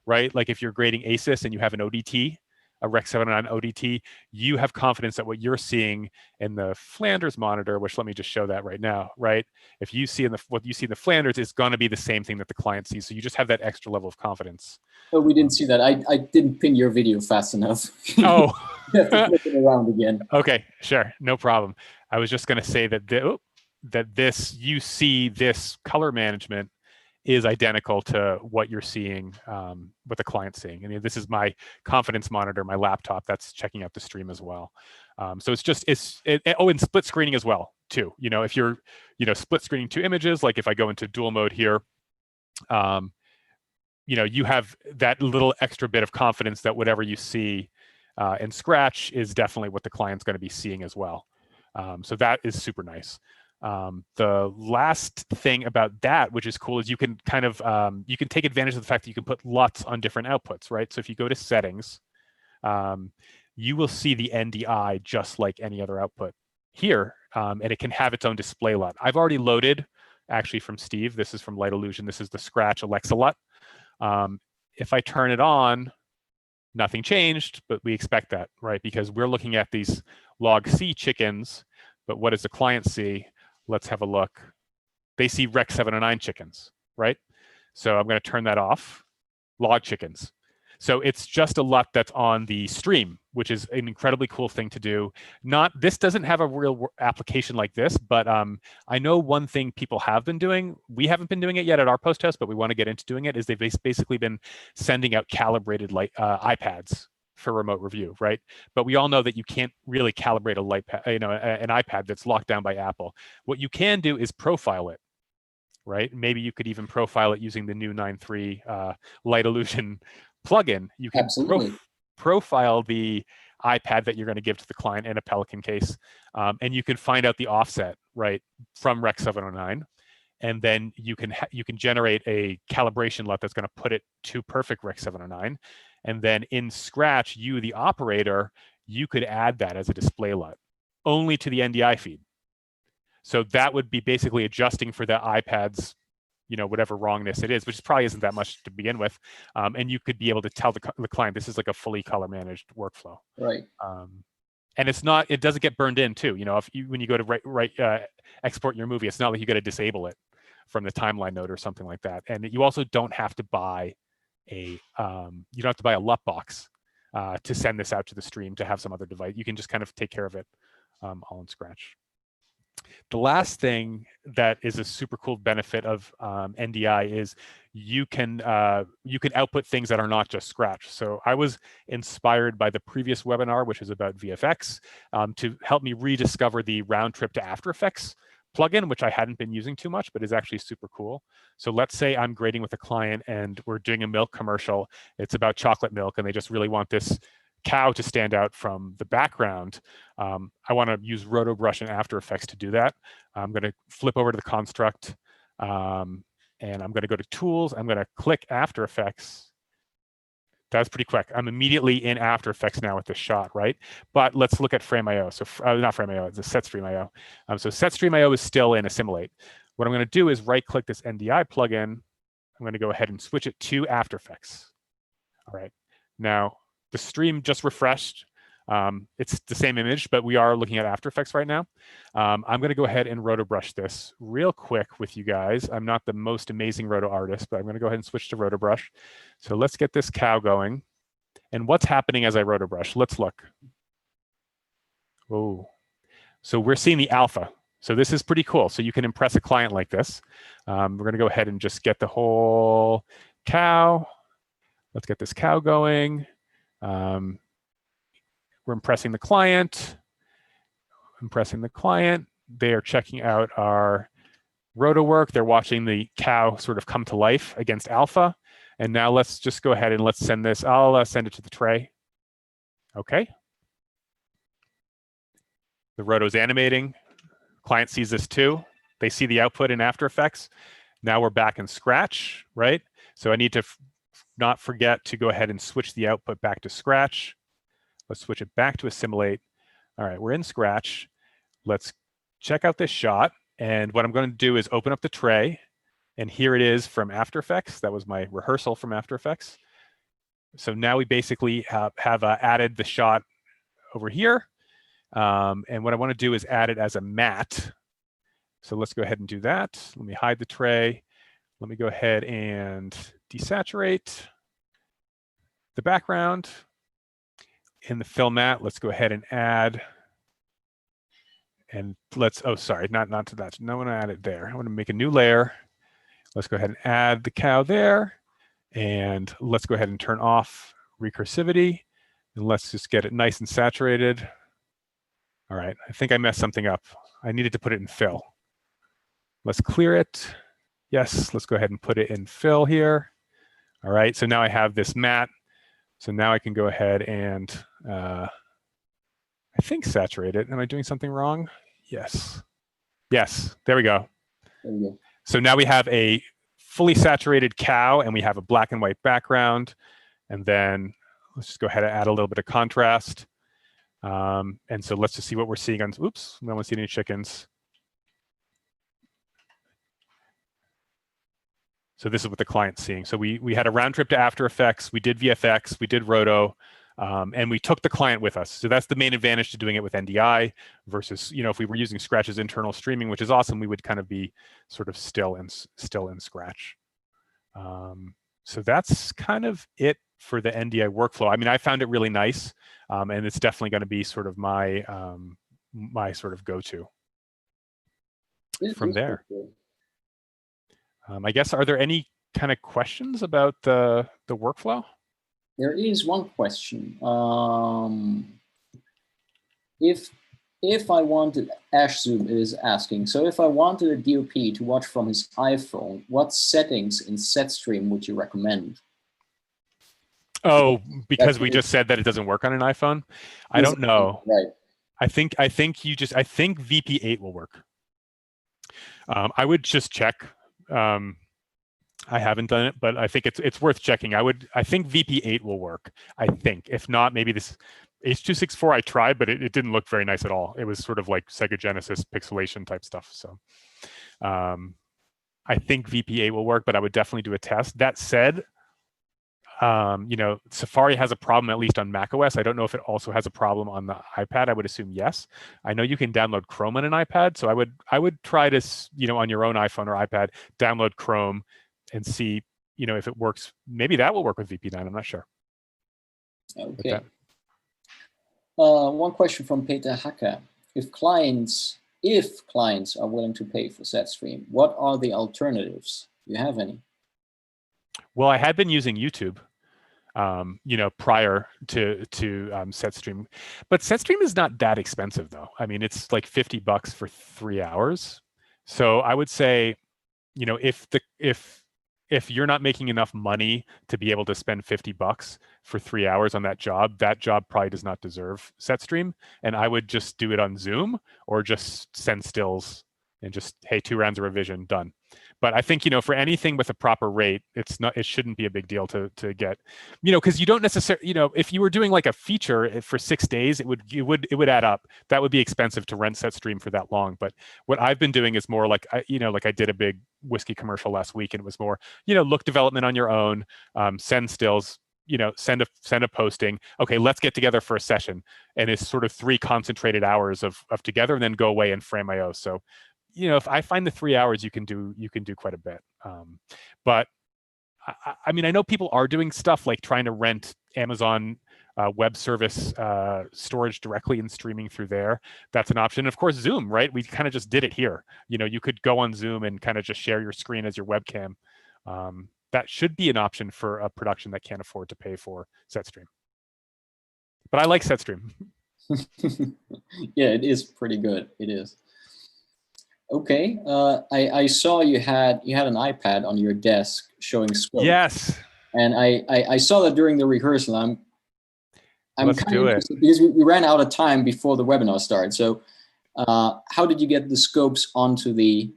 right? Like if you're grading ASIS and you have an ODT, a Rec 709 ODT, you have confidence that what you're seeing in the Flanders monitor, which let me just show that right now, right? If you see in the what you see in the Flanders is going to be the same thing that the client sees. So you just have that extra level of confidence. Oh, we didn't see that. I didn't pin your video fast enough. Oh, You have to flip it around again. okay, sure, no problem. I was just going to say that this you see this color management is identical to what you're seeing, what the client's seeing. I mean, this is my confidence monitor, my laptop that's checking out the stream as well. So it's just, and split screening as well too. You know, if you're, split screening two images, like if I go into dual mode here, you have that little extra bit of confidence that whatever you see in Scratch is definitely what the client's going to be seeing as well. So that is super nice. The last thing about that, which is cool, is you can kind of you can take advantage of the fact that you can put LUTs on different outputs, right? So if you go to settings, you will see the NDI just like any other output here, and it can have its own display LUT. I've already loaded, actually from Steve, this is from Light Illusion, this is the Scratch Alexa LUT. If I turn it on, nothing changed, but we expect that, right? Because we're looking at these log C chickens, but what does the client see? Let's have a look. They see Rec 709 chickens, right? So I'm going to turn that off. Log chickens. So it's just a LUT that's on the stream, which is an incredibly cool thing to do. This doesn't have a real application like this, but I know one thing people have been doing. We haven't been doing it yet at our post house, but we want to get into doing it. Is they've basically been sending out calibrated iPads for remote review, right? But we all know that you can't really calibrate an iPad that's locked down by Apple. What you can do is profile it, right? Maybe you could even profile it using the new 9.3 Light Illusion plugin. You can profile the iPad that you're going to give to the client in a Pelican case, and you can find out the offset, right, from Rec 709. And then you can generate a calibration LUT that's going to put it to perfect Rec 709. And then in Scratch, you, the operator, you could add that as a display LUT only to the NDI feed. So that would be basically adjusting for the iPad's, whatever wrongness it is, which probably isn't that much to begin with. And you could be able to tell the client this is like a fully color managed workflow. Right. And it doesn't get burned in too. When you go to export your movie, it's not like you got to disable it from the timeline node or something like that. And you also don't have to buy a LUT box to send this out to the stream to have some other device. You can just kind of take care of it all in Scratch. The last thing that is a super cool benefit of NDI is you can output things that are not just Scratch. So I was inspired by the previous webinar, which is about VFX, to help me rediscover the round trip to After Effects plugin, which I hadn't been using too much, but is actually super cool. So let's say I'm grading with a client and we're doing a milk commercial. It's about chocolate milk, and they just really want this cow to stand out from the background. I want to use RotoBrush and After Effects to do that. I'm going to flip over to the construct, and I'm going to go to Tools. I'm going to click After Effects. That's pretty quick. I'm immediately in After Effects now with this shot, right? But let's look at Frame.io. So not Frame.io, it's a SetStream.io. So SetStream.io is still in Assimilate. What I'm going to do is right-click this NDI plugin. I'm going to go ahead and switch it to After Effects. All right. Now, the stream just refreshed. It's the same image, but we are looking at After Effects right now. I'm going to go ahead and RotoBrush this real quick with you guys. I'm not the most amazing roto artist, but I'm going to go ahead and switch to RotoBrush. So let's get this cow going. And what's happening as I RotoBrush? Let's look. Oh, so we're seeing the alpha. So this is pretty cool. So you can impress a client like this. We're going to go ahead and just get the whole cow. Let's get this cow going. We're impressing the client. They are checking out our roto work. They're watching the cow sort of come to life against alpha. And now let's just go ahead and let's send this. I'll send it to the tray. Okay. The roto's animating. Client sees this too. They see the output in After Effects. Now we're back in Scratch, right? So I need to not forget to go ahead and switch the output back to Scratch. Let's switch it back to Assimilate. All right, we're in Scratch. Let's check out this shot. And what I'm going to do is open up the tray. And here it is from After Effects. That was my rehearsal from After Effects. So now we basically have added the shot over here. And what I want to do is add it as a matte. So let's go ahead and do that. Let me hide the tray. Let me go ahead and desaturate the background. In the fill matte, let's go ahead and add, and let's, oh, sorry, not to that. No, I want to add it there. I want to make a new layer. Let's go ahead and add the cow there. And let's go ahead and turn off recursivity. And let's just get it nice and saturated. All right, I think I messed something up. I needed to put it in fill. Let's clear it. Yes, let's go ahead and put it in fill here. All right, so now I have this matte. So now I can go ahead and, I think, saturate it. Am I doing something wrong? Yes. Yes, there we go. There we go. So now we have a fully saturated cow and we have a black and white background. And then let's just go ahead and add a little bit of contrast. And so let's just see what we're seeing on, oops, we don't want to see any chickens. So this is what the client's seeing. So we had a round trip to After Effects, we did VFX, we did Roto, and we took the client with us. So that's the main advantage to doing it with NDI versus, if we were using Scratch's internal streaming, which is awesome, we would kind of be sort of still in Scratch. So that's kind of it for the NDI workflow. I mean, I found it really nice, and it's definitely going to be sort of my my sort of go-to from there. I guess, are there any kind of questions about the workflow? There is one question. If I wanted, Ash Zoom is asking, so if I wanted a DOP to watch from his iPhone, what settings in SetStream would you recommend? Oh, because we just said that it doesn't work on an iPhone? I don't know. Right. I think VP8 will work. I would just check. I haven't done it, but I think it's worth checking. I think VP8 will work. I think. If not, maybe this H.264 I tried, but it didn't look very nice at all. It was sort of like Sega Genesis pixelation type stuff. So I think VP8 will work, but I would definitely do a test. That said, Safari has a problem, at least on macOS. I don't know if it also has a problem on the iPad. I would assume yes. I know you can download Chrome on an iPad, so I would try to, on your own iPhone or iPad, download Chrome and see, if it works. Maybe that will work with VP9. I'm not sure. Okay. One question from Peter Hacker: If clients are willing to pay for SetStream, what are the alternatives? Do you have any? Well, I had been using YouTube, prior to SetStream, but SetStream is not that expensive though. I mean, it's like $50 for 3 hours. So I would say, if you're not making enough money to be able to spend $50 for 3 hours on that job probably does not deserve SetStream. And I would just do it on Zoom or just send stills and just, hey, 2 rounds of revision, done. But I think, for anything with a proper rate, it shouldn't be a big deal to get, because you don't necessarily, if you were doing like a feature for 6 days, it would add up. That would be expensive to rent SetStream for that long. But what I've been doing is more like, like I did a big whiskey commercial last week, and it was more, look development on your own, send stills, send a posting. Okay, let's get together for a session, and it's sort of 3 concentrated hours of together, and then go away and frame IO. So, if I find the 3 hours, you can do quite a bit. But I mean, I know people are doing stuff like trying to rent Amazon web service storage directly and streaming through there. That's an option. And of course, Zoom, right? We kind of just did it here. You could go on Zoom and kind of just share your screen as your webcam. That should be an option for a production that can't afford to pay for SetStream. But I like SetStream. Yeah, it is pretty good. It is. Okay, I saw you had an iPad on your desk showing scope. Yes. And I saw that during the rehearsal. I'm Let's kind do of it. interested because we ran out of time before the webinar started. So how did you get the scopes onto the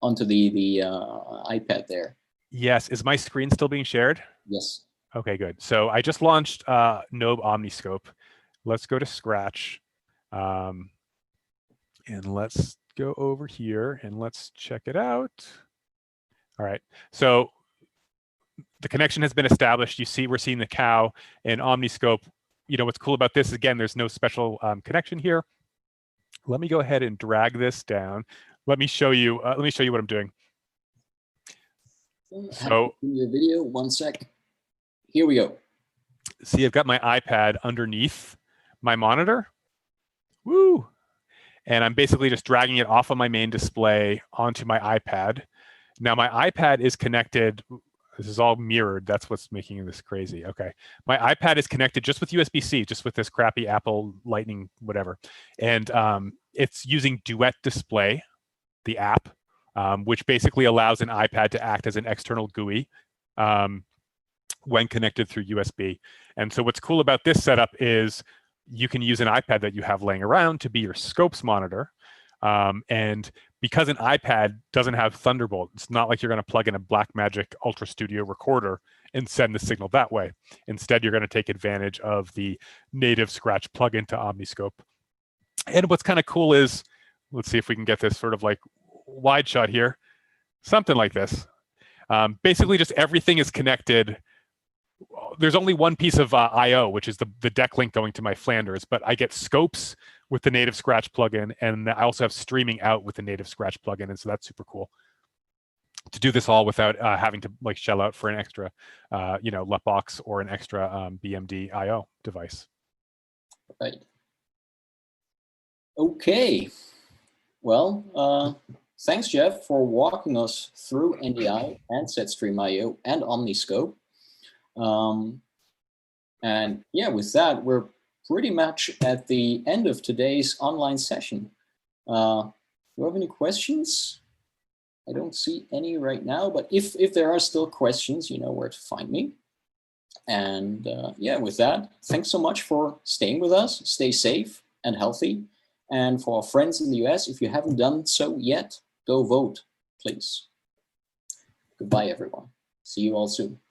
iPad there? Yes. Is my screen still being shared? Yes. Okay, good. So I just launched Nobe OmniScope. Let's go to Scratch. And let's go over here and let's check it out. All right. So the connection has been established. We're seeing the cow in OmniScope. What's cool about this, again, there's no special connection here. Let me go ahead and drag this down. Let me show you what I'm doing. So the video, 1 sec. Here we go. See, I've got my iPad underneath my monitor. Woo! And I'm basically just dragging it off of my main display onto my iPad. Now my iPad is connected. This is all mirrored. That's what's making this crazy. Okay. My iPad is connected just with USB-C, just with this crappy Apple Lightning, whatever. And it's using Duet Display, the app, which basically allows an iPad to act as an external GUI when connected through USB. And so what's cool about this setup is you can use an iPad that you have laying around to be your scopes monitor. And because an iPad doesn't have Thunderbolt, it's not like you're going to plug in a Blackmagic Ultra Studio recorder and send the signal that way. Instead, you're going to take advantage of the native Scratch plugin to OmniScope. And what's kind of cool is, let's see if we can get this sort of like wide shot here, something like this. Basically, just everything is connected. There's only one piece of I/O, which is the deck link going to my Flanders, but I get scopes with the native Scratch plugin, and I also have streaming out with the native Scratch plugin, and so that's super cool to do this all without having to like shell out for an extra, LutBox or an extra BMD I/O device. Right. Okay. Well, thanks, Jeff, for walking us through NDI and SetStream.io and OmniScope. And yeah, with that, we're pretty much at the end of today's online session. Do you have any questions? I don't see any right now, but if there are still questions, you know where to find me. And yeah, with that, thanks so much for staying with us. Stay safe and healthy. And for our friends in the US, if you haven't done so yet, go vote, please. Goodbye, everyone. See you all soon.